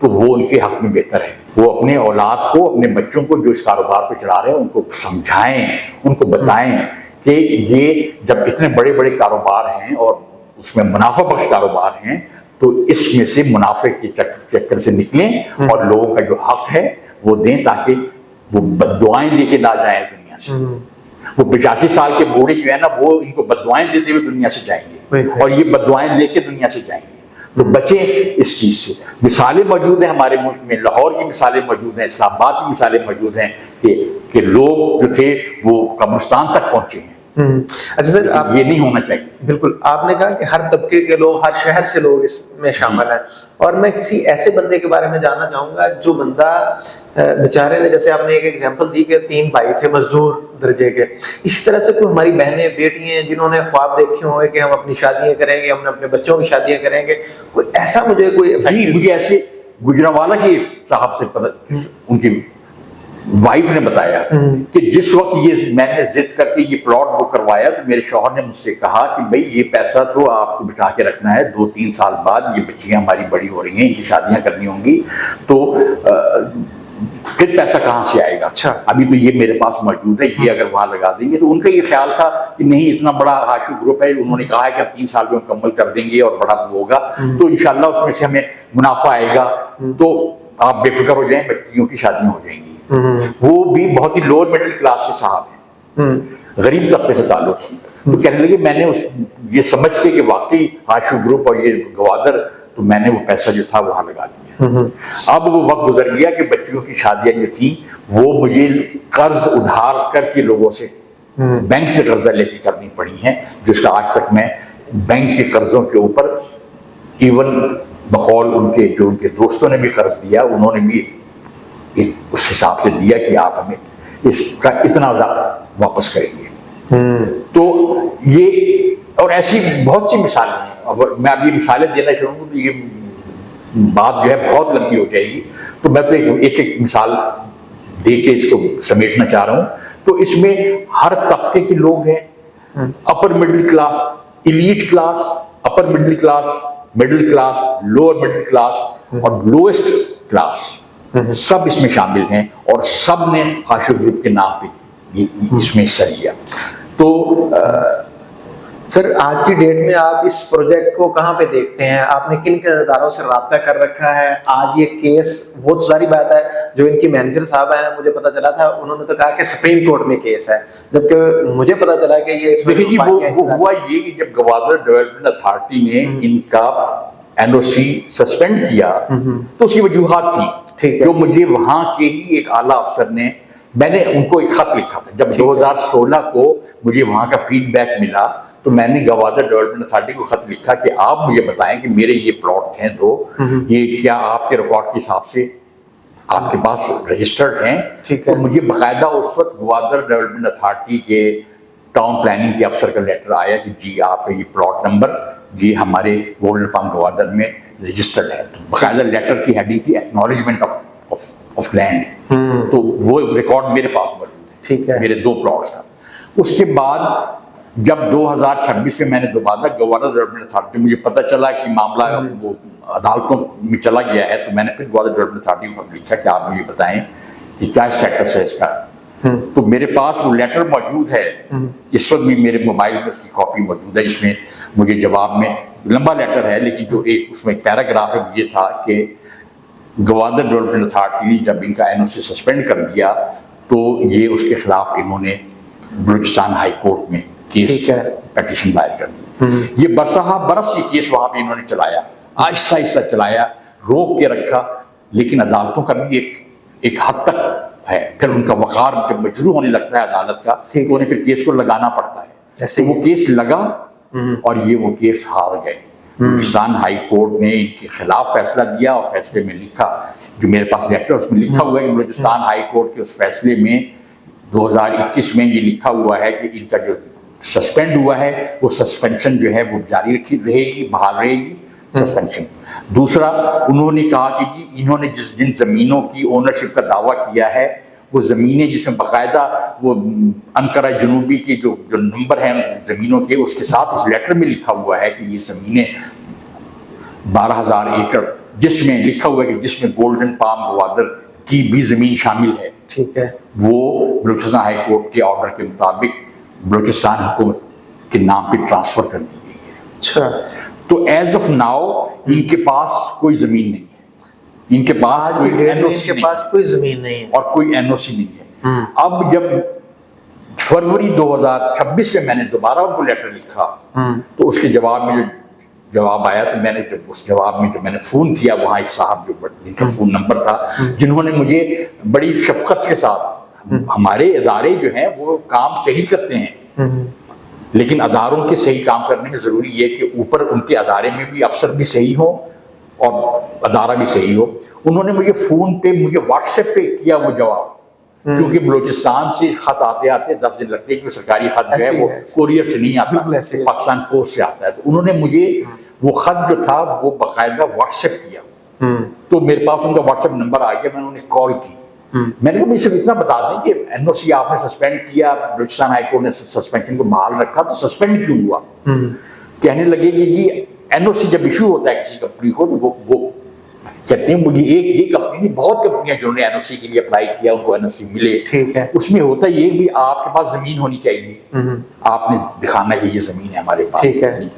तो वो उनके हक में बेहतर है। वो अपने औलाद को, अपने बच्चों को जो इस कारोबार पे चला रहे हैं उनको समझाएं, उनको बताएं कि ये जब इतने बड़े बड़े कारोबार हैं और उसमें मुनाफा बख्श कारोबार हैं, तो इसमें से मुनाफे के चक्कर से निकलें और लोगों का जो हक है वो दें, ताकि वो बददुआएं लेके ना जाए दुनिया से। वो 85 साल के बूढ़े जो है ना, वो इनको बददुआएं देते हुए दुनिया से जाएंगे और ये बददुआएं लेके दुनिया से जाएंगे। तो बचें इस चीज से। मिसालें मौजूद हैं हमारे मुल्क में, लाहौर की मिसालें मौजूद हैं, इस्लामाबाद की मिसालें मौजूद हैं कि लोग जो थे वो कब्रिस्तान तक पहुंचे हैं। अच्छा सर, आप ये नहीं होना चाहिए। बिल्कुल, आपने कहा कि हर तबके के लोग, हर शहर से लोग इसमें शामिल हैं, और मैं किसी ऐसे बंदे के बारे में जानना चाहूंगा जो बंदा बेचारे ने, जैसे आपने एक एग्जांपल दी कि 3 भाई थे मजदूर दर्जे के, इसी तरह से कोई हमारी बहनें बेटी हैं जिन्होंने ख्वाब देखे हुए कि हम अपनी शादियां करेंगे, हम अपने बच्चों की शादियां करेंगे, कोई ऐसा मुझे ऐसे गुजरांवाला के साहब से पता, उनकी वाइफ ने बताया कि जिस वक्त ये मैंने जिद करके ये प्लॉट बुक करवाया तो मेरे शौहर ने मुझसे कहा कि भाई ये पैसा तो आपको बचा के रखना है, 2-3 साल बाद ये बच्चियां हमारी बड़ी हो रही हैं, इनकी शादियां करनी होंगी, तो फिर पैसा कहाँ से आएगा? अच्छा, अभी तो ये मेरे पास मौजूद है, ये अगर वहां लगा देंगे। तो उनका ये ख्याल था कि नहीं, इतना बड़ा आशु ग्रुप है, उन्होंने कहा है कि हम 3 साल में मुकम्मल कर देंगे और बड़ा होगा तो इंशाल्लाह उसमें से हमें मुनाफा आएगा, तो आप बेफिक्र हो जाएं, बच्चियों की शादियां हो जाएंगी। वो भी बहुत ही लोअर मिडिल क्लास के साहब हैं, गरीब तबके से ताल्लुक। तो कहने लगे मैंने ये समझ के कि वाकई आशु ग्रुप और ये गवादर, तो मैंने वो पैसा जो था वहां लगा दिया। अब वो वक्त गुजर गया कि बच्चियों की शादियां जो थी वो मुझे कर्ज उधार करके लोगों से, बैंक से कर्जा लेके करनी पड़ी हैं, जिसका आज तक मैं बैंक के कर्जों के ऊपर, इवन बकौल उनके जो उनके दोस्तों ने भी कर्ज दिया, उन्होंने भी उस हिसाब से दिया कि आप हमें इसका इतना वापस करेंगे। तो ये और ऐसी बहुत सी मिसालें हैं। अब मैं अब ये मिसालें देना शुरू करूँ तो ये बात जो है बहुत लंबी हो जाएगी, तो मैं तो एक एक मिसाल दे के इसको समेटना चाह रहा हूँ। तो इसमें हर तबके के लोग हैं, upper middle class, elite class, upper middle class, middle class, lower middle class और लोएस्ट क्लास, सब इसमें शामिल हैं और सब ने आशु ग्रुप के नाम पे इसमें हिस्सा लिया। तो सर आज की डेट में आप इस प्रोजेक्ट को कहाँ पे देखते हैं? आपने किन किन अदारों से राब्ता कर रखा है? आज ये केस, वो तो सारी बात है, जो इनकी मैनेजर साहब हैं, मुझे पता चला था उन्होंने तो कहा कि सुप्रीम कोर्ट में केस है, जबकि मुझे पता चला कि ये इसमें देखिए जी, वो हुआ ये कि जब गवादर डेवलपमेंट अथॉरिटी ने इनका एनओसी सस्पेंड किया तो उसकी वजूहात थी, ठीक है, जो मुझे वहां के ही एक आला अफसर ने, मैंने उनको एक खत लिखा था जब 2016 को मुझे वहां का फीडबैक मिला, तो मैंने गवादर डेवलपमेंट अथॉरिटी को खत लिखा कि आप मुझे बताएं कि मेरे ये प्लॉट हैं दो, ये क्या आपके रिकॉर्ड के हिसाब से आपके पास रजिस्टर्ड हैं? तो मुझे बाकायदा उस वक्त गवादर डेवलपमेंट अथॉरिटी के टाउन प्लानिंग के अफसर का लेटर आया कि जी आप ये प्लॉट नंबर ये हमारे गोल्डन पाम गवादर में रजिस्टर्ड है। तो बाकायदा लेटर की हेडिंग थी एक्नॉलेजमेंट ऑफ लैंड, तो वो रिकॉर्ड मेरे पास मौजूद है, ठीक है, मेरे 2 प्लॉट्स का। उसके बाद जब 2026 में मैंने दोबारा गवादर डेवलपमेंट अथॉरिटी, मुझे पता चला कि मामला वो अदालतों में चला गया है, तो मैंने फिर गवादर डेवलपमेंट अथॉरिटी को लिखा कि आप मुझे बताएं कि क्या स्टेटस है इसका। तो मेरे पास वो लेटर मौजूद है, इस वक्त भी मेरे मोबाइल में उसकी कॉपी मौजूद है, जिसमें मुझे जवाब में, लंबा लेटर है लेकिन जो एक उसमें एक पैराग्राफ है, ये था कि गवादर डेवलपमेंट अथॉरिटी ने जब इनका एनओसी सस्पेंड कर दिया तो ये उसके खिलाफ इन्होंने बलूचिस्तान हाई कोर्ट में केस पिटीशन दायर कर दी। ये बरसहा बरस ये केस वहां पे इन्होंने चलाया, आहिस्ता आहिस्ता चलाया, रोक के रखा, लेकिन अदालतों का भी एक हद तक है, फिर उनका वकार जब मजरू होने लगता है अदालत का, तो उन्हें फिर केस को लगाना पड़ता है। तो वो केस लगा और ये वो केस हार गए। बलूचिस्तान हाई कोर्ट ने इनके खिलाफ फैसला दिया और फैसले में लिखा, जो मेरे पास लेटर उसमें लिखा हुआ है कि बलूचिस्तान हाई कोर्ट के उस फैसले में 2021 में ये लिखा हुआ है कि इनका जो सस्पेंड हुआ है वो सस्पेंशन जो है वो जारी रहेगी, बहाल रहेगी सस्पेंशन। दूसरा, उन्होंने कहा कि जी इन्होंने जिन ज़मीनों की ओनरशिप का दावा किया है वो ज़मीनें जिसमें बाकायदा वो अनकरा जनूबी के जो नंबर हैं ज़मीनों के, उसके साथ उस लेटर में लिखा हुआ है कि ये ज़मीनें 12,000 एकड़, जिसमें लिखा हुआ है कि जिसमें गोल्डन पाम गवादर की भी ज़मीन शामिल है, ठीक है, वो बलूचिस्तान हाई कोर्ट के ऑर्डर के मुताबिक बलूचिस्तान हुकूमत के नाम पे ट्रांसफर कर दी गई है। अच्छा, तो एज ऑफ नाउ इनके पास कोई जमीन नहीं है, इनके पास कोई जमीन नहीं है और कोई एनओसी नहीं है। अब जब फरवरी 2026 में मैंने दोबारा उनको लेटर लिखा तो उसके जवाब में जो जवाब आया, तो मैंने जब उस जवाब में जो मैंने फोन किया, वहां एक साहब जो जिनका फोन नंबर था, जिन्होंने मुझे बड़ी शफकत के साथ, हमारे इदारे जो हैं वो काम सही करते हैं, लेकिन अदारों के सही काम करने में ज़रूरी है कि ऊपर उनके अदारे में भी अफसर भी सही हो और अदारा भी सही हो। उन्होंने मुझे फ़ोन पे, मुझे व्हाट्सएप पे किया वो जवाब, क्योंकि बलूचिस्तान से खत आते आते 10 दिन लगते हैं, क्योंकि सरकारी खत जो है वो कोरियर से नहीं आता, पाकिस्तान पोस्ट से आता है। तो उन्होंने मुझे वो खत जो था वो बाकायदा व्हाट्सएप किया, तो मेरे पास उनका व्हाट्सएप नंबर आ गया, मैंने उन्हें कॉल की मैंने कहा सिर्फ इतना बता दें कि एनओसी आपने सस्पेंड किया, बलूचिस्तान हाईकोर्ट ने सस्पेंशन को बहाल रखा, तो सस्पेंड क्यों हुआ? कहने लगे कि जी एनओसी जब इशू होता है किसी कंपनी को तो वो कहते हैं मुझे ये कंपनी नहीं, बहुत कंपनियां जिन्होंने एनओसी के लिए अप्लाई किया उनको एनओसी मिले। ठीक है। उसमें होता ये भी आपके पास जमीन होनी चाहिए, आपने दिखाना है कि ये जमीन है हमारे पास। ठीक है।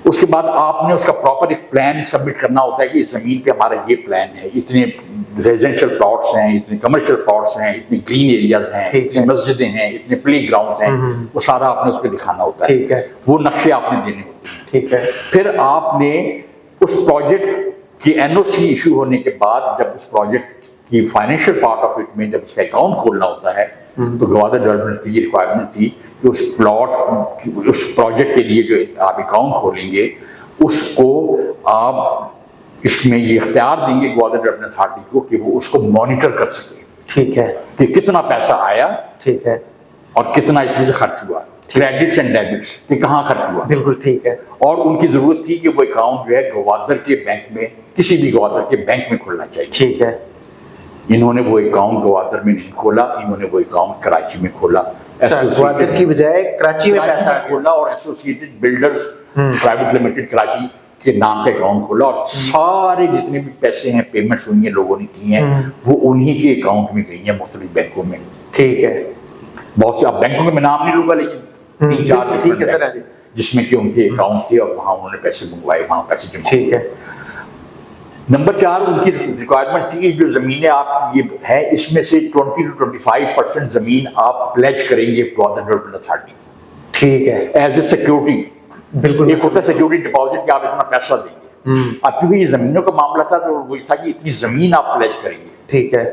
उसके बाद आपने उसका प्रॉपर एक प्लान सबमिट करना होता है कि इस जमीन पे हमारा ये प्लान है, इतने रेजिडेंशियल प्लॉट्स हैं, इतने कमर्शियल प्लॉट्स हैं, इतने ग्रीन एरियाज हैं, इतनी मस्जिदें हैं, इतने प्ले ग्राउंड हैं, वो सारा आपने उसमें दिखाना होता है। ठीक है। वो नक्शे आपने देने होते हैं। ठीक है। फिर आपने उस प्रोजेक्ट की एनओसी इशू होने के बाद जब उस प्रोजेक्ट की फाइनेंशियल पार्ट ऑफ इट में जब उसका अकाउंट खोलना होता है तो गवादर डेवलपमेंट की रिक्वायरमेंट थी कि उस प्रोजेक्ट के लिए जो आप अकाउंट खोलेंगे उसको आप इसमें ये इख्तियार देंगे गवादर डेवलपमेंट अथॉरिटी को कि वो उसको मॉनिटर कर सके। ठीक है। कि कितना पैसा आया, ठीक है, और कितना इसमें से खर्च हुआ, क्रेडिट्स एंड डेबिट्स कि कहाँ खर्च हुआ। बिल्कुल ठीक है। और उनकी जरूरत थी कि वो अकाउंट जो है गवादर के बैंक में, किसी भी गवादर के बैंक में खोलना चाहिए। ठीक है। इन्होंने वो अकाउंट गवादर में नहीं खोला, इन्होंने वो अकाउंट कराची में खोला। गवादर की बजाय कराची में पैसा खोला और associated builders private limited Karachi के नाम का अकाउंट खोला और सारे जितने भी पैसे हैं, पेमेंट्स हुई हैं, लोगों ने की हैं, वो उन्हीं के अकाउंट में गई हैं मुख्तलिफ बैंकों में। ठीक है। बहुत से अब बैंकों में मैं नाम नहीं लूंगा, लेकिन 3-4 ठीक है सर, जिसमें कि उनके अकाउंट थे और वहां उन्होंने पैसे मंगवाए, वहां पैसे जमा। ठीक है। नंबर 4 उनकी रिक्वायरमेंट थी कि जो जमीनें आप ये है इसमें से 20 to 25% जमीन आप प्लेज करेंगे गवादर डेवलपमेंट अथॉरिटी को। ठीक है। As a security. बिल्कुल। एक होता है सिक्योरिटी डिपॉजिट कि आप इतना पैसा देंगे। अब क्योंकि ये जमीनों का मामला था तो वो था कि इतनी जमीन आप प्लेज करेंगे। ठीक है।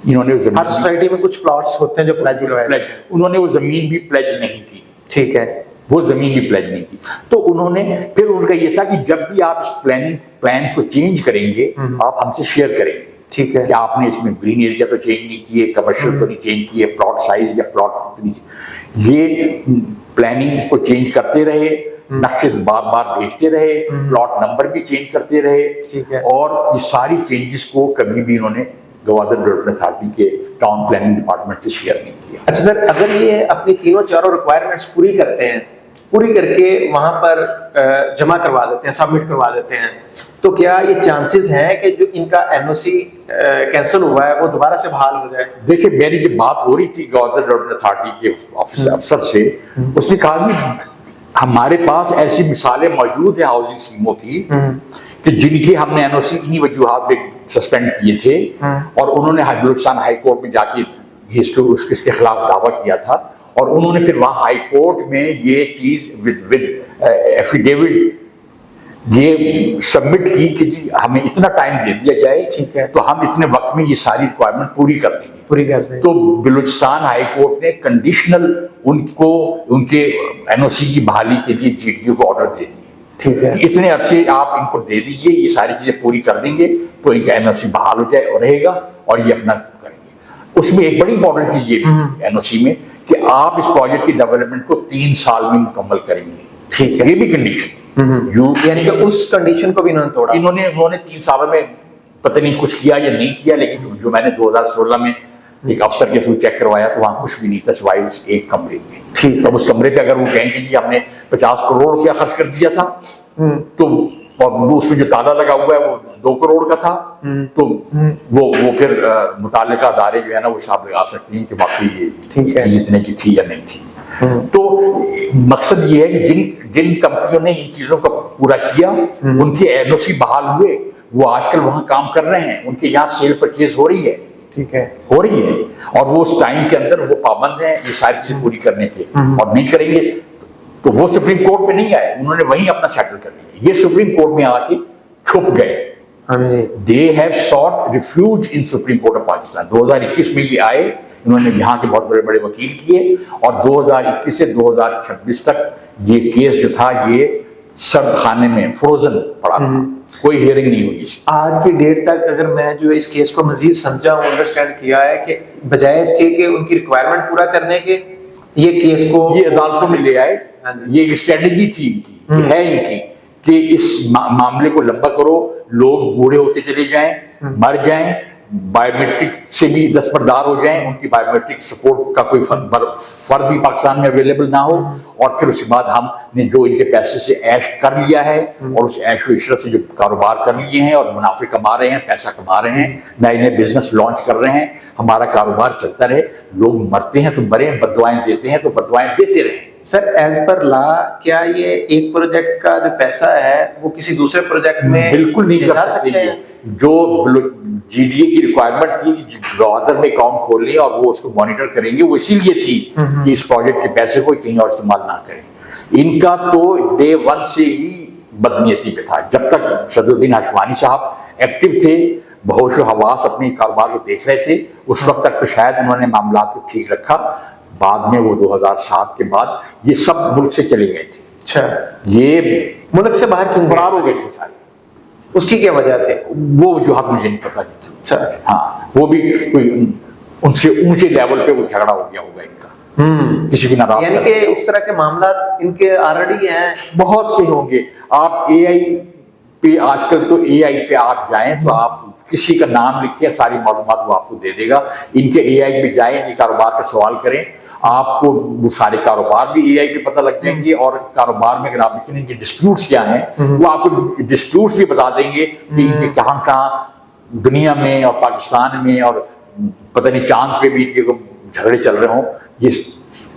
इन्होंने हर सोसाइटी में कुछ प्लॉट्स होते हैं जो प्लेज करवाए, उन्होंने वो जमीन भी प्लेज नहीं की। ठीक है। वो जमीन भी प्लेज नहीं की। तो उन्होंने फिर उनका ये था कि जब भी आप इस प्लान्स को चेंज करेंगे आप हमसे शेयर करेंगे। ठीक है। कि आपने इसमें ग्रीन एरिया तो चेंज नहीं किए, कमर्शियल तो नहीं चेंज किए, प्लॉट साइज या प्लॉट ये प्लानिंग को चेंज करते रहे, नक्शे बार बार भेजते रहे, प्लॉट नंबर भी चेंज करते रहे। ठीक है। और ये सारी चेंजेस को कभी भी इन्होंने गवादर डेवलपमेंट अथॉरिटी के टाउन प्लानिंग डिपार्टमेंट से शेयर नहीं किया। अच्छा सर, अगर ये अपनी तीनों चारों रिक्वायरमेंट्स पूरी करते हैं, पूरी करके वहां पर जमा करवा देते हैं, सबमिट करवा देते हैं, तो क्या ये चांसेस हैं कि जो इनका एनओसी कैंसिल हुआ है वो दोबारा से बहाल हो जाए? देखिए, मेरी जब बात हो रही थी गवादर डेवलपमेंट अथॉरिटी के अफसर से, उसने कहा कि हमारे पास ऐसी मिसालें मौजूद हैं हाउसिंग स्कीमों की कि जिनकी हमने एनओसी इन्हीं वजूहात पे सस्पेंड किए थे और उन्होंने बलूचिस्तान हाई कोर्ट में जाके इसके खिलाफ दावा किया था और उन्होंने फिर वहां हाई कोर्ट में ये चीज विद एफिडेविट ये सबमिट की कि जी हमें इतना टाइम दे दिया जाए। ठीक है। तो हम इतने वक्त में ये सारी रिक्वायरमेंट पूरी कर देंगे। पूरी कर देंगे। तो बलूचिस्तान हाई कोर्ट ने कंडीशनल उनको उनके एनओसी की बहाली के लिए जीडीओ को ऑर्डर दे दिए। ठीक है। इतने अरसे आप इनको दे दीजिए, ये सारी चीजें पूरी कर देंगे तो इनका एनओसी बहाल हो जाए और रहेगा और ये अपना करेंगे। उसमें एक बड़ी इंपॉर्टेंट चीज ये भी एनओसी में कि आप इस प्रोजेक्ट की डेवलपमेंट को 3 साल में मुकम्मल करेंगे। ठीक है। ये भी कंडीशन यानी कि उस कंडीशन को भी इन्होंने तोड़ा। इन्होंने 3 सालों में पता नहीं कुछ किया या नहीं किया, लेकिन जो मैंने 2016 में एक अफसर के थ्रू चेक करवाया तो वहां कुछ भी नहीं था सिवाय उस एक कमरे के। ठीक। तो उस कमरे पे अगर वो कहेंगे कि हमने 50 करोड़ रुपया खर्च कर दिया था तो और उसमें जो ताला लगा हुआ है वो 2 करोड़ का था तो वो फिर मुतालिका अदारे जो है ना वो हिसाब लगा सकते हैं कि वाकई ये जितने की थी या नहीं थी। तो मकसद ये है कि जिन कंपनियों ने इन चीजों का पूरा किया उनके एनओसी बहाल हुए, वो आजकल वहां काम कर रहे हैं, उनके यहाँ सेल परचेज हो रही है। ठीक है। हो रही है और वो उस टाइम के अंदर वो पाबंद है ये सारी चीजें पूरी करने के और नहीं करेंगे तो वो सुप्रीम कोर्ट में नहीं आए, उन्होंने वहीं अपना सेटल कर लिया। ये सुप्रीम कोर्ट में आके छुप गए। हाँ जी। They have sought refuge in Supreme Court of Pakistan. 2021 में ये आए, इन्होंने यहाँ के बहुत बड़े बड़े वकील किए और 2021 से 2026 तक ये केस जो था ये सर्द खाने में फ्रोजन पड़ा था, कोई हियरिंग नहीं हुई। आज की डेट तक अगर मैं जो इस केस को मजीद समझा हूँ, अंडरस्टैंड किया है कि बजाय इसके कि उनकी रिक्वायरमेंट पूरा करने के ये केस को ये अदालतों में ले आए। ये एक स्ट्रेटेजी थी इनकी, है इनकी कि इस मामले को लंबा करो, लोग बूढ़े होते चले जाएं, मर जाएं, बायोमेट्रिक से भी दस्तबरदार हो जाएं, उनकी बायोमेट्रिक सपोर्ट का कोई फर्द भी पाकिस्तान में अवेलेबल ना हो, और फिर उसके बाद हमने जो इनके पैसे से ऐश कर लिया है और उस ऐश व इशरत से जो कारोबार कर लिए हैं और मुनाफे कमा रहे हैं, पैसा कमा रहे हैं, नए नए बिजनेस लॉन्च कर रहे हैं, हमारा कारोबार चलता रहे। लोग मरते हैं तो मरे, बददुआएं देते हैं तो बददुआएं देते रहे। सर एज पर लॉ क्या ये एक प्रोजेक्ट का जो पैसा है वो किसी दूसरे प्रोजेक्ट में बिल्कुल नहीं कर सकते हैं। जो जीडीए की रिक्वायरमेंट थी कि गवादर में अकाउंट खोल लें और वो उसको मॉनिटर करेंगे, वो इसीलिए थी कि इस प्रोजेक्ट के पैसे को कहीं और इस्तेमाल ना करें। इनका तो डे वन से ही बदनीयती पे था। जब तक सदरुद्दीन हशमानी साहब एक्टिव थे, बहोश हवास अपने कारोबार को देख रहे थे, उस वक्त तक तो शायद उन्होंने मामला को ठीक रखा। बाद में वो 2007 के बाद ये सब मुल्क से चले गए थे। अच्छा, ये मुल्क से बाहर क्यों फरार हो गए थे सारे? उसकी क्या वजह थे? वो वजूहत मुझे नहीं पता। अच्छा, हाँ, वो भी कोई उनसे ऊंचे लेवल पे वो झगड़ा हो गया होगा इनका, किसी को नाराज, यानी कि इस तरह के मामला इनके ऑलरेडी हैं, बहुत से होंगे। आप एआई पे आजकल तो एआई पे आप जाएं तो आप किसी का नाम लिखिए, सारी मालूमात वो आपको दे देगा। इनके एआई पे जाएं, इनके कारोबार का सवाल करें, आपको वो सारे कारोबार भी एआई पे पता लग जाएंगे। और कारोबार में अगर आप देखें इनके डिस्प्यूट्स क्या हैं, वो आपको डिस्प्यूट्स भी बता देंगे कि इनके कहाँ कहाँ दुनिया में और पाकिस्तान में और पता नहीं चांद पे भी इनके झगड़े चल रहे हों, ये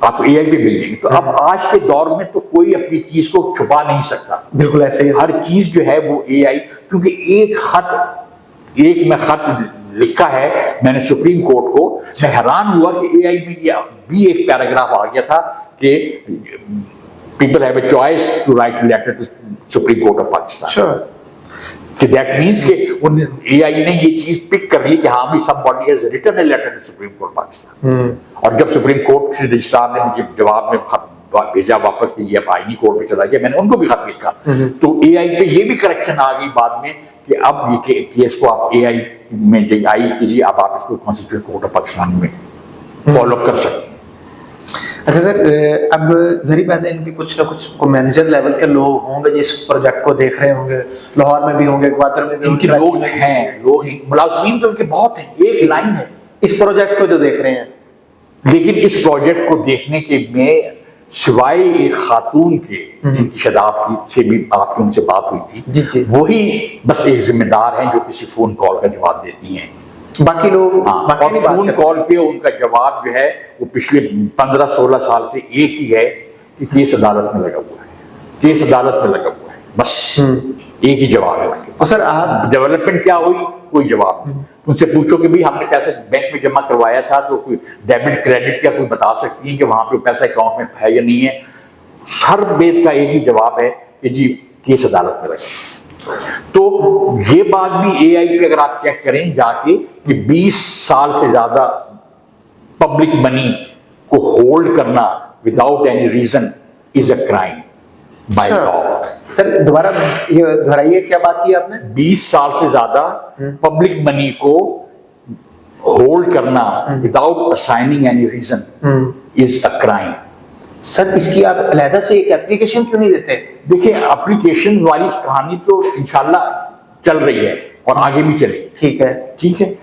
आपको एआई पे मिल जाएंगे। तो अब आज के दौर में तो कोई अपनी चीज को छुपा नहीं सकता। बिल्कुल ऐसे ही हर चीज जो है वो एआई, क्योंकि एक में खत लिखा है मैंने सुप्रीम कोर्ट को, मैं हैरान हुआ कि एआई में ये भी एक पैराग्राफ आ गया था कि people have a choice to write letter to supreme Court of Pakistan. कि दैट मींस कि उन एआई ने ये चीज पिक कर ली कि हाँ भी somebody has written a letter to supreme court Pakistan. और जब सुप्रीम कोर्ट से रजिस्ट्रार ने मुझे जवाब में खत भेजा वापस कि ये आईनी कोर्ट में चला गया, मैंने उनको भी खत लिखा। तो एआई पे ये भी करेक्शन आ गई बाद में कि अब ये केस को आप एआई में आई कीजिए, अब आप इसको कॉन्स्टिट्यूशन कोर्ट ऑफ पाकिस्तान में फॉलो अप कर सकते हैं। अच्छा सर, अब ज़रीब बात है इनके कुछ ना कुछ मैनेजर लेवल के लोग होंगे जिस प्रोजेक्ट को देख रहे होंगे, लाहौर में भी होंगे, ग्वादर में भी इनके लोग हैं, लोग मुलाजमीन तो इनके बहुत हैं। एक लाइन है इस प्रोजेक्ट को जो देख रहे हैं, लेकिन इस प्रोजेक्ट को देखने के में सिवाय एक खातून के जिनकी शायद आपकी से भी आपकी उनसे बात हुई थी, जी जी, वही बस एक जिम्मेदार हैं जो किसी फोन कॉल का जवाब देती हैं। बाकी लोग और फोन कॉल पे उनका जवाब जो है वो पिछले 15-16 साल से एक ही है कि केस अदालत में लगा हुआ है, केस अदालत में लगा हुआ है, बस एक ही जवाब है। तो सर आप डेवलपमेंट क्या हुई, कोई जवाब नहीं। उनसे पूछो कि भाई हमने पैसा बैंक में जमा करवाया था तो कोई डेबिट क्रेडिट क्या कोई बता सकती है कि वहां पे पैसा अकाउंट में है या नहीं है? हर बेत का एक ही जवाब है कि जी केस अदालत में लगा। तो ये बात भी एआई पे अगर आप चेक करें जाके कि 20 साल से ज्यादा पब्लिक मनी को होल्ड करना without any reason is a crime by law. Sir दोबारा ये दोहराइए, क्या बात की आपने? 20 साल से ज्यादा पब्लिक मनी को होल्ड करना without assigning any reason is a crime. Sir इसकी आप अलहदा से एक एप्लीकेशन क्यों नहीं देते? देखिए एप्लीकेशन वाली कहानी तो इंशाल्लाह चल रही है और आगे भी चलेगी। ठीक है, ठीक है।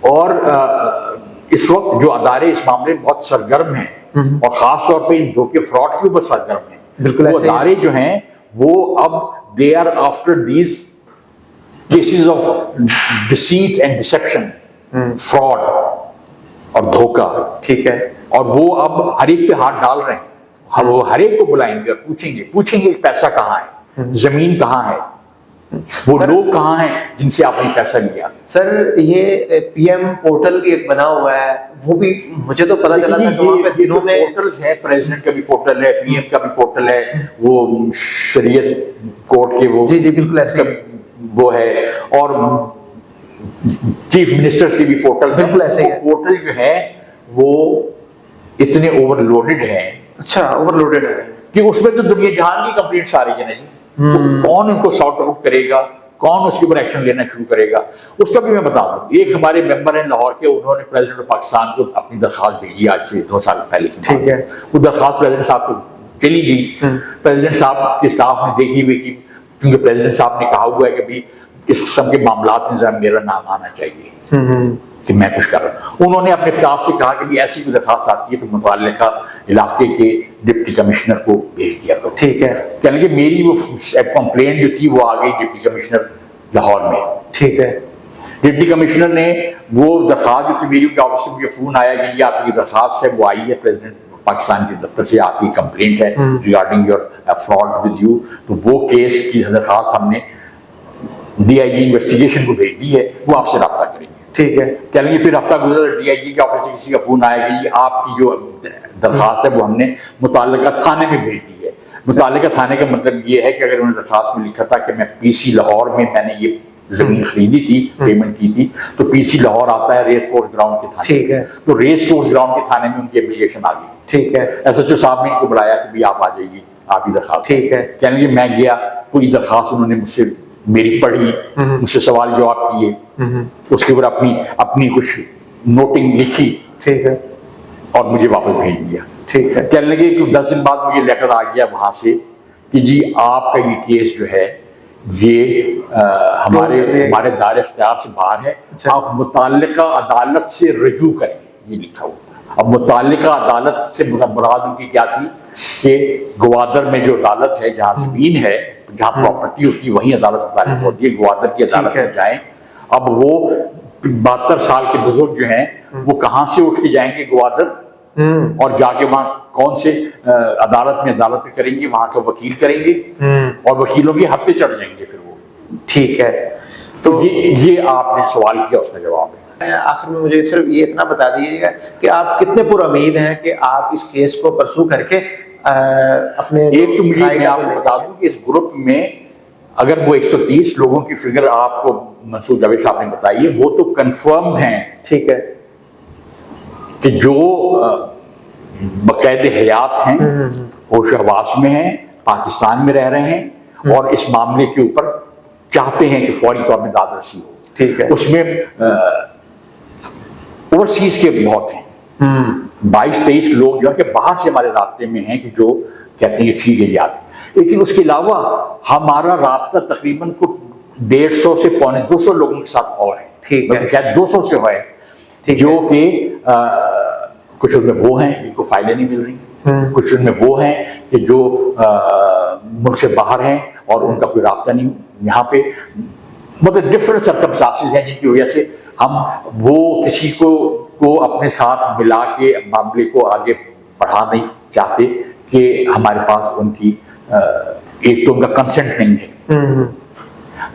और इस वक्त जो अदारे इस मामले में बहुत सरगर्म हैं और खास तौर पे इन धोखे फ्रॉड के ऊपर सरगर्म हैं, बिल्कुल वो अदारे जो हैं वो अब they are after these cases of deceit and deception, fraud और धोखा। ठीक है। और वो अब हर एक पे हाथ डाल रहे हैं। वो हर एक को बुलाएंगे और पूछेंगे पैसा कहाँ है, जमीन कहाँ है, वो लोग कहाँ हैं जिनसे आपने पैसा लिया। सर ये पीएम पोर्टल भी एक बना हुआ है, वो भी मुझे तो पता चला था कि वहाँ पे दिनों में पोर्टल्स है, प्रेसिडेंट का भी पोर्टल है, पीएम का भी पोर्टल है, वो शरीयत कोर्ट के वो जी जी बिल्कुल ऐसे वो है, और चीफ मिनिस्टर्स के भी पोर्टल बिल्कुल ऐसे ही है। पोर्टल जो है वो इतने ओवरलोडेड है। अच्छा, ओवरलोडेड है कि उसमें तो दुनिया जहान की कंप्लेंट्स आ रही है ना जी। तो कौन उनको सॉर्ट आउट करेगा, कौन उसके ऊपर एक्शन लेना शुरू करेगा, उसका भी मैं बता दूं। एक हमारे मेंबर हैं लाहौर के, उन्होंने प्रेसिडेंट ऑफ पाकिस्तान को अपनी दरखास्त भेजी आज से 2 साल पहले। ठीक है। वो दरखास्त प्रेसिडेंट साहब को चली गई। प्रेसिडेंट साहब के स्टाफ ने देखी हुई कि क्योंकि प्रेसिडेंट साहब ने कहा हुआ है कि भाई इस किस्म के मामलात में जरा मेरा नाम आना चाहिए कि मैं कुछ कर रहा हूँ। उन्होंने अपने स्टाफ से कहा कि भी ऐसी कोई दरखास्त आती है तो मुताल्लिका इलाके के डिप्टी कमिश्नर को भेज दिया करो। ठीक है। कहने कि मेरी वो कंप्लेंट जो थी वो आ गई डिप्टी कमिश्नर लाहौर में। ठीक है। डिप्टी कमिश्नर ने वो दरखास्त जो थी मेरी उनके ऑफिस से मुझे फोन आया कि ये आपकी दरखास्त है, वो आई है प्रेसिडेंट पाकिस्तान के दफ्तर से, आपकी कंप्लेंट है regarding your fraud with you. तो वो केस की दरखास्त हमने DIG इन्वेस्टिगेशन को भेज दी है, वो आपसे रब्ता करेंगे। ठीक है। कह लेंगे फिर हफ्ता गुजरा, DIG के ऑफिस से किसी का फोन आया कि आपकी जो दरखास्त है वो हमने मुताल्लिका थाने में भेज दी है। मुताल्लिका थाने का मतलब ये है कि अगर उन्होंने दरखास्त में लिखा था कि मैं PC लाहौर में मैंने ये जमीन खरीदी थी, पेमेंट की थी, तो PC लाहौर आता है रेस कोर्स ग्राउंड के थाने। ठीक है। तो रेस कोर्स ग्राउंड के थाने में उनकी एप्लीकेशन आ गई। ठीक है। SHO साहब ने इनको बुलाया कि भी आप आ जाइए, आपकी दरखास्त। ठीक है। कहने लगे मैं गया, पूरी दरखास्त उन्होंने मुझसे मेरी पढ़ी, मुझसे सवाल जवाब किए, उसके ऊपर अपनी कुछ नोटिंग लिखी। ठीक है। और मुझे वापस भेज दिया। ठीक है। कहने लगे कि 10 दिन बाद मुझे लेटर आ गया वहां से कि जी आपका ये केस जो है ये हमारे दायरे इख्तियार से बाहर है। अच्छा। आप मुताल्लिका अदालत से रजू करें, ये लिखा हुआ। अब मुताल्लिका अदालत से मुराद उनकी क्या थी कि ग्वादर में जो अदालत है, जहाँ जमीन है, जहाँ प्रॉपर्टी होती है, वही अदालत मुताल्लिक होती है। ग्वादर की अदालत में जाएं। अब वो 72 साल के बुजुर्ग जो हैं वो कहाँ से उठ के जाएंगे ग्वादर, और जाके वहां कौन से अदालत में करेंगे, वहां का वकील करेंगे, और वकीलों के हफ्ते चढ़ जाएंगे फिर वो। ठीक है। तो ये आपने सवाल किया, उसका जवाब है। आखिर में मुझे सिर्फ ये इतना बता दीजिएगा कि आप कितने पुरुमीद हैं कि आप इस केस को परसू करके अपने एक तो मुझे मैं आपको बता दूं कि इस ग्रुप में अगर वो 130 लोगों की फिगर आपको मंसूर जावेद साहब ने बताई है, वो तो कंफर्म हैं। ठीक है। कि जो बाकायदे हयात हैं, होश हवास में हैं, पाकिस्तान में रह रहे हैं और इस मामले के ऊपर चाहते हैं कि फौरी तौर पर दादरसी हो। ठीक है। उसमें ओवरसीज के बहुत हैं, 22-23 लोग जो कि बाहर से हमारे रास्ते में हैं कि जो कहते हैं कि ठीक है याद। लेकिन उसके अलावा हमारा रास्ता तकरीबन को 150 से 250 लोगों के साथ और है। ठीक है। शायद 200 से है जो कि कुछ उनमें वो हैं जिनको फाइलें नहीं मिल रही, कुछ उनमें वो हैं कि जो मुल्क से बाहर हैं और उनका कोई रास्ता नहीं यहाँ पे। मतलब डिफरेंट सर्कमस्टांसेस हैं जिनकी वजह से हम वो किसी को अपने साथ मिला के मामले को आगे बढ़ा नहीं चाहते कि हमारे पास उनकी एक तो उनका कंसेंट नहीं है।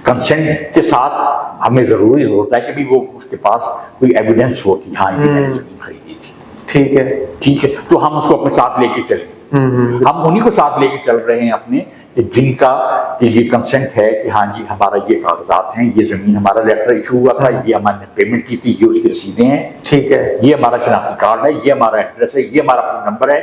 कंसेंट के साथ हमें जरूरी होता है कि भी वो उसके पास कोई एविडेंस हो कि हाँ ये मैंने जमीन खरीदी थी। ठीक है। ठीक है। तो हम उसको अपने साथ लेके चले। हम उन्हीं को साथ लेके चल रहे हैं अपने कि जिनका कि ये कंसेंट है कि हाँ जी हमारा ये कागजात हैं, ये जमीन हमारा लेटर इशू हुआ था, ये हमने पेमेंट की थी, ये उसकी रसीदें हैं। ठीक है। ये हमारा शनाख्ती कार्ड है, ये हमारा एड्रेस है, ये हमारा फोन नंबर है,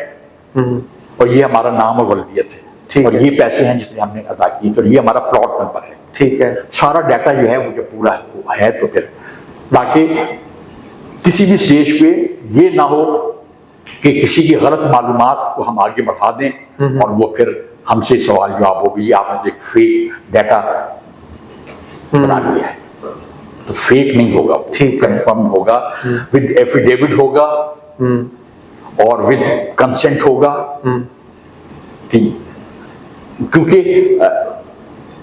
और ये हमारा नाम और वल्दियत है, और ये पैसे हैं जितने हमने अदा किए, तो ये हमारा प्लॉट नंबर है। ठीक है। सारा डाटा जो है वो जो पूरा है तो फिर ताकि किसी भी स्टेज पे ये ना हो कि किसी की गलत मालूमात को हम आगे बढ़ा दें और वो फिर हमसे सवाल जवाब हो गई आपने एक फेक डाटा बना लिया है। तो फेक नहीं होगा, ठीक कंफर्म होगा, विद एफिडेविट होगा और विद कंसेंट होगा। ठीक, क्योंकि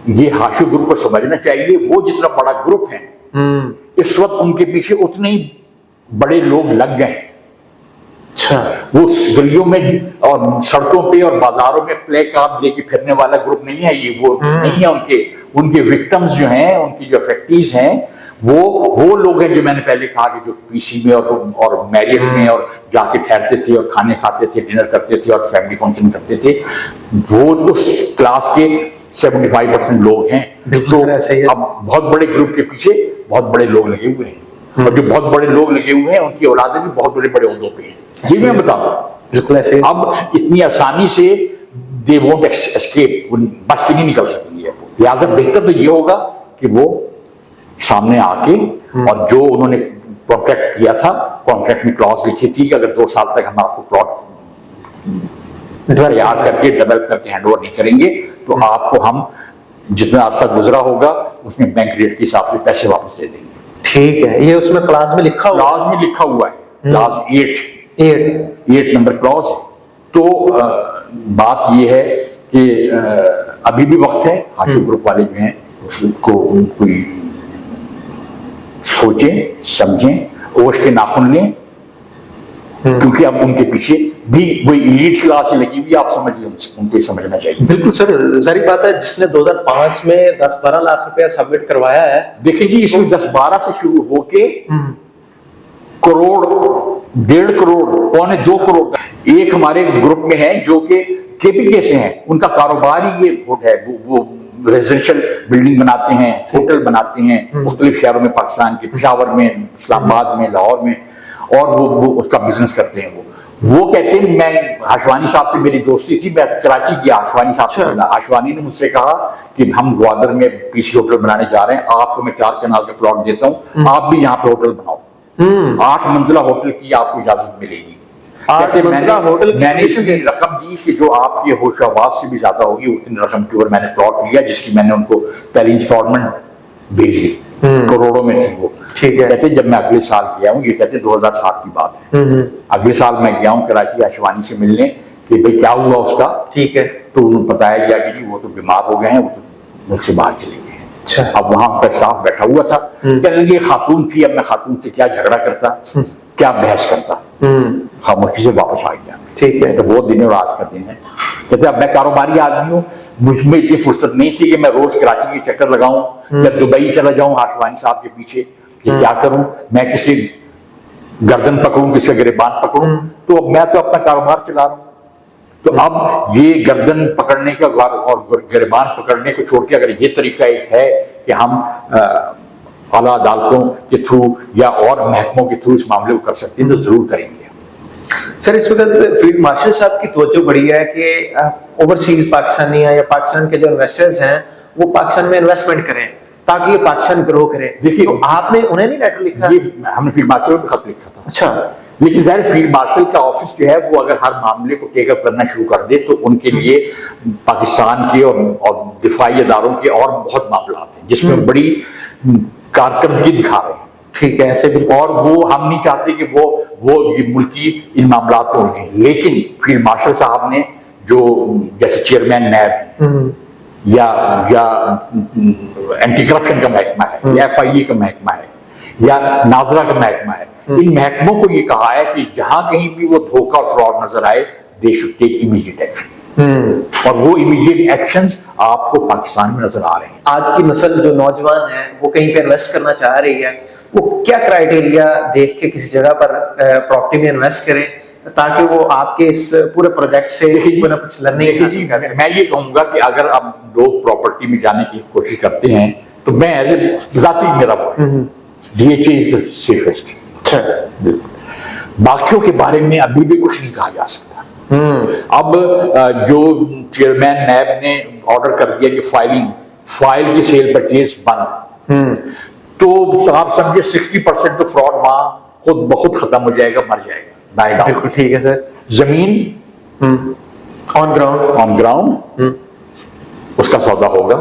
ये हाशिया ग्रुप को समझना चाहिए वो जितना बड़ा ग्रुप है इस वक्त उनके पीछे उतने ही बड़े लोग लग गए। अच्छा। वो गलियों में और सड़कों पे और बाजारों में प्ले कार्ड लेके फिरने वाला ग्रुप नहीं है ये, वो नहीं है। उनके विक्टिम्स जो हैं, उनकी जो अफेक्टीज हैं, वो लोग हैं जो मैंने पहले कहा कि जो पीसी में और मैरियट में और जाके ठहरते थे और खाने खाते थे, डिनर करते थे और फैमिली फंक्शन करते थे, वो उस क्लास के 75% लोग हैं। तो अब बहुत बड़े ग्रुप के पीछे बहुत बड़े लोग लगे हुए हैं और जो बहुत बड़े लोग लगे हुए हैं उनकी औलादें भी बहुत बड़े बड़े ओहदों पे हैं। जी मैं बताऊं बिल्कुल ऐसे अब इतनी आसानी से दे वोंट एस्केप, बच के नहीं निकल सकेंगे। लिहाजा बेहतर तो ये होगा कि वो सामने आके और जो उन्होंने कॉन्ट्रैक्ट किया था, कॉन्ट्रैक्ट में क्लॉज लिखी थी कि अगर 2 साल तक हम आपको प्लॉट तैयार करके डेवलप करके हैंडओवर नहीं करेंगे तो आपको हम जितना अरसा गुजरा होगा उसमें बैंक रेट के हिसाब से पैसे वापस दे देंगे। ठीक है, ये उसमें क्लास में लिखा हुआ क्लास में लिखा हुआ है, क्लास 8 नंबर क्लॉज है। तो बात ये है कि अभी भी वक्त है, हाशिम ग्रुप वाले जो हैं उसको कोई सोचें समझें, ओश के नाखून लें, क्योंकि अब उनके पीछे भी वही इलीट क्लास लगी हुई, आप समझ लें, उनको समझना चाहिए। बिल्कुल सर, सारी बात है। जिसने 2005 में 10-12 लाख रुपया सबमिट करवाया है, देखिए जी, इसमें 10-12 से शुरू होके करोड़, 1.5 करोड़, पौने 2 करोड़। एक हमारे ग्रुप में है जो कि केपीके से हैं, उनका कारोबार ही ये वोट है, वो रेजिडेंशियल बिल्डिंग बनाते हैं, होटल बनाते हैं मुख्तलिफ शहरों में, पाकिस्तान के, पेशावर में, इस्लामाबाद में, लाहौर में, और वो उसका बिजनेस करते हैं। वो कहते हैं, मैं हाशवानी साहब से मेरी दोस्ती थी, मैं कराची गया, हाशवानी साहब से मिला, हाशवानी ने मुझसे कहा कि हम ग्वादर में पीसी होटल बनाने जा रहे हैं, आपको मैं 4 कनाल का प्लॉट देता हूँ, आप भी यहाँ पे होटल बनाओ, 8 मंजिला होटल की आपको इजाजत मिलेगी। मैंने इतनी रकम दी कि जो आपके होशाबाद से भी ज्यादा होगी, उतनी रकम के ऊपर मैंने प्लॉट लिया, जिसकी मैंने उनको पहली इंस्टॉलमेंट भेज दी, करोड़ों में थी वो। ठीक है, कहते जब मैं अगले साल गया हूँ, ये कहते 2007 की बात है, अगले साल मैं गया हूँ कराची आशवानी से मिलने कि भाई क्या हुआ उसका। ठीक है, तो उन्हें बताया गया कि वो तो बीमार हो गए हैं, वो तो मुझसे बाहर चले गए हैं। अच्छा। अब वहां पर स्टाफ बैठा हुआ था, कहने लगे खातून थी, अब मैं खातून से क्या झगड़ा करता, क्या बहस करता, खामोशी से वापस आ गया। ठीक है, तो वो दिन और आज का दिन है। कहते अब मैं कारोबारी आदमी हूँ, मुझमें इतनी फुर्सत नहीं थी कि मैं रोज कराची के चक्कर लगाऊं या दुबई चला जाऊं हाशवानी साहब के पीछे, कि क्या करूं, मैं किसकी गर्दन पकड़ूं, किसका गिरबान पकड़ूं, तो अब मैं तो अपना कारोबार चला रहा हूं। तो अब ये गर्दन पकड़ने का और गिरबान पकड़ने को छोड़ के अगर ये तरीका एक है कि हम आला अदालतों के थ्रू या और महकमों के थ्रू इस मामले को कर सकते हैं, तो जरूर करेंगे। सर, इस वक्त फील्ड मार्शल साहब की तवज्जो बड़ी है कि ओवरसीज पाकिस्तानी या पाकिस्तान के जो इन्वेस्टर्स हैं वो पाकिस्तान में इन्वेस्टमेंट करें ताकि ये पाकिस्तान ग्रो करे। देखिए, तो आपने उन्हें नहीं लेटर लिखा? हमने फील्ड मार्शल को खत लिखा था। अच्छा, लेकिन जाहिर फील्ड मार्शल का ऑफिस जो है वो अगर हर मामले को टेक अप करना शुरू कर दे तो उनके लिए पाकिस्तान के और दिफाई अदारों के और बहुत मामला हैं जिसमें बड़ी कारकर्दगी दिखा रहे हैं। ठीक है, ऐसे भी, और वो हम नहीं चाहते कि वो ये मुल्की इन मामला को उलझे। लेकिन फील्ड मार्शल साहब ने जो जैसे चेयरमैन नैब है या एंटी करप्शन का महकमा है या FIA का महकमा है या नादरा का महकमा है, इन महकमों को ये कहा है कि जहां कहीं भी वो धोखा और फ्रॉड नजर आए, they should take immediate action. और वो इमीडिएट एक्शंस आपको पाकिस्तान में नजर आ रहे हैं। आज की नस्ल जो नौजवान है वो कहीं पे इन्वेस्ट करना चाह रही है, वो क्या क्राइटेरिया देख के किसी जगह पर प्रॉपर्टी में इन्वेस्ट करें ताकि वो आपके इस पूरे प्रोजेक्ट से कुछ लर्निंग हासिल कर सकें? मैं ये कहूंगा कि अगर अब लोग प्रॉपर्टी में जाने की कोशिश करते हैं तो मैं एज ए जाती मेरा DHA इज द सेफेस्ट। अच्छा, बाकियों के बारे में अभी भी कुछ नहीं कहा जा सकता। अब जो चेयरमैन नैब ने ऑर्डर कर दिया कि फाइल की सेल परचेज बंद, तो आप समझे 60% तो फ्रॉड वहां खुद ब खुद खत्म हो जाएगा, मर जाएगा। बिल्कुल ठीक है सर। जमीन ऑन ग्राउंड उसका सौदा होगा,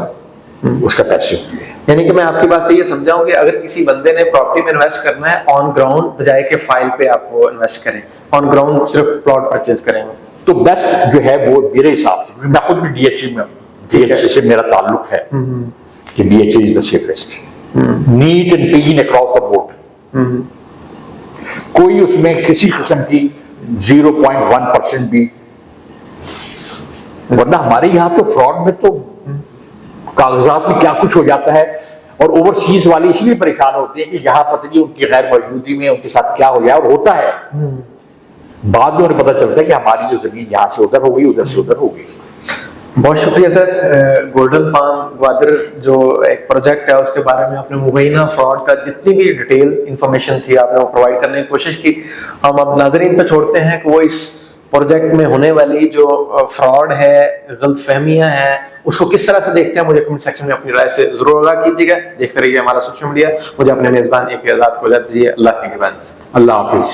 उसका पैसे होंगे। यानी कि मैं आपकी बात से ये समझाऊं कि अगर किसी बंदे ने प्रॉपर्टी में इन्वेस्ट करना है ऑन ग्राउंड बजाय के फाइल पे आप वो इन्वेस्ट करें, ऑन ग्राउंड सिर्फ प्लॉट परचेज करेंगे तो बेस्ट जो है वो मेरे हिसाब से, मैं खुद भी DHA में, DHA से मेरा ताल्लुक है कि DHA is the safest, neat and clean across the board, कोई उसमें किसी किस्म की 0.1% भी, वरना हमारे यहाँ तो फ्रॉड में तो कागजात में क्या कुछ हो जाता है, और ओवरसीज वाले इसलिए परेशान होते हैं कि यहाँ पता नहीं उनकी गैर मौजूदगी में उनके साथ क्या हो जाए, और होता है बाद में उन्हें पता चलता है कि हमारी जो जमीन यहाँ से उधर हो गई, उधर से उधर हो गई। बहुत शुक्रिया सर। गोल्डन पाम ग्वादर जो एक प्रोजेक्ट है उसके बारे में आपने मुबैना फ्रॉड का जितनी भी डिटेल इंफॉर्मेशन थी आपने वो प्रोवाइड करने की कोशिश की। हम अब नाजरीन पे छोड़ते हैं कि वो इस प्रोजेक्ट में होने वाली जो फ्रॉड है, गलतफहमियां हैं, उसको किस तरह से देखते हैं। मुझे कमेंट सेक्शन में अपनी राय से जरूर आगाह कीजिएगा। देखते रहिए हमारा सोशल मीडिया। मुझे अपने मेजबान AK आजाद को इजाजत दीजिए। अल्लाह के बाद, अल्लाह हाफिज।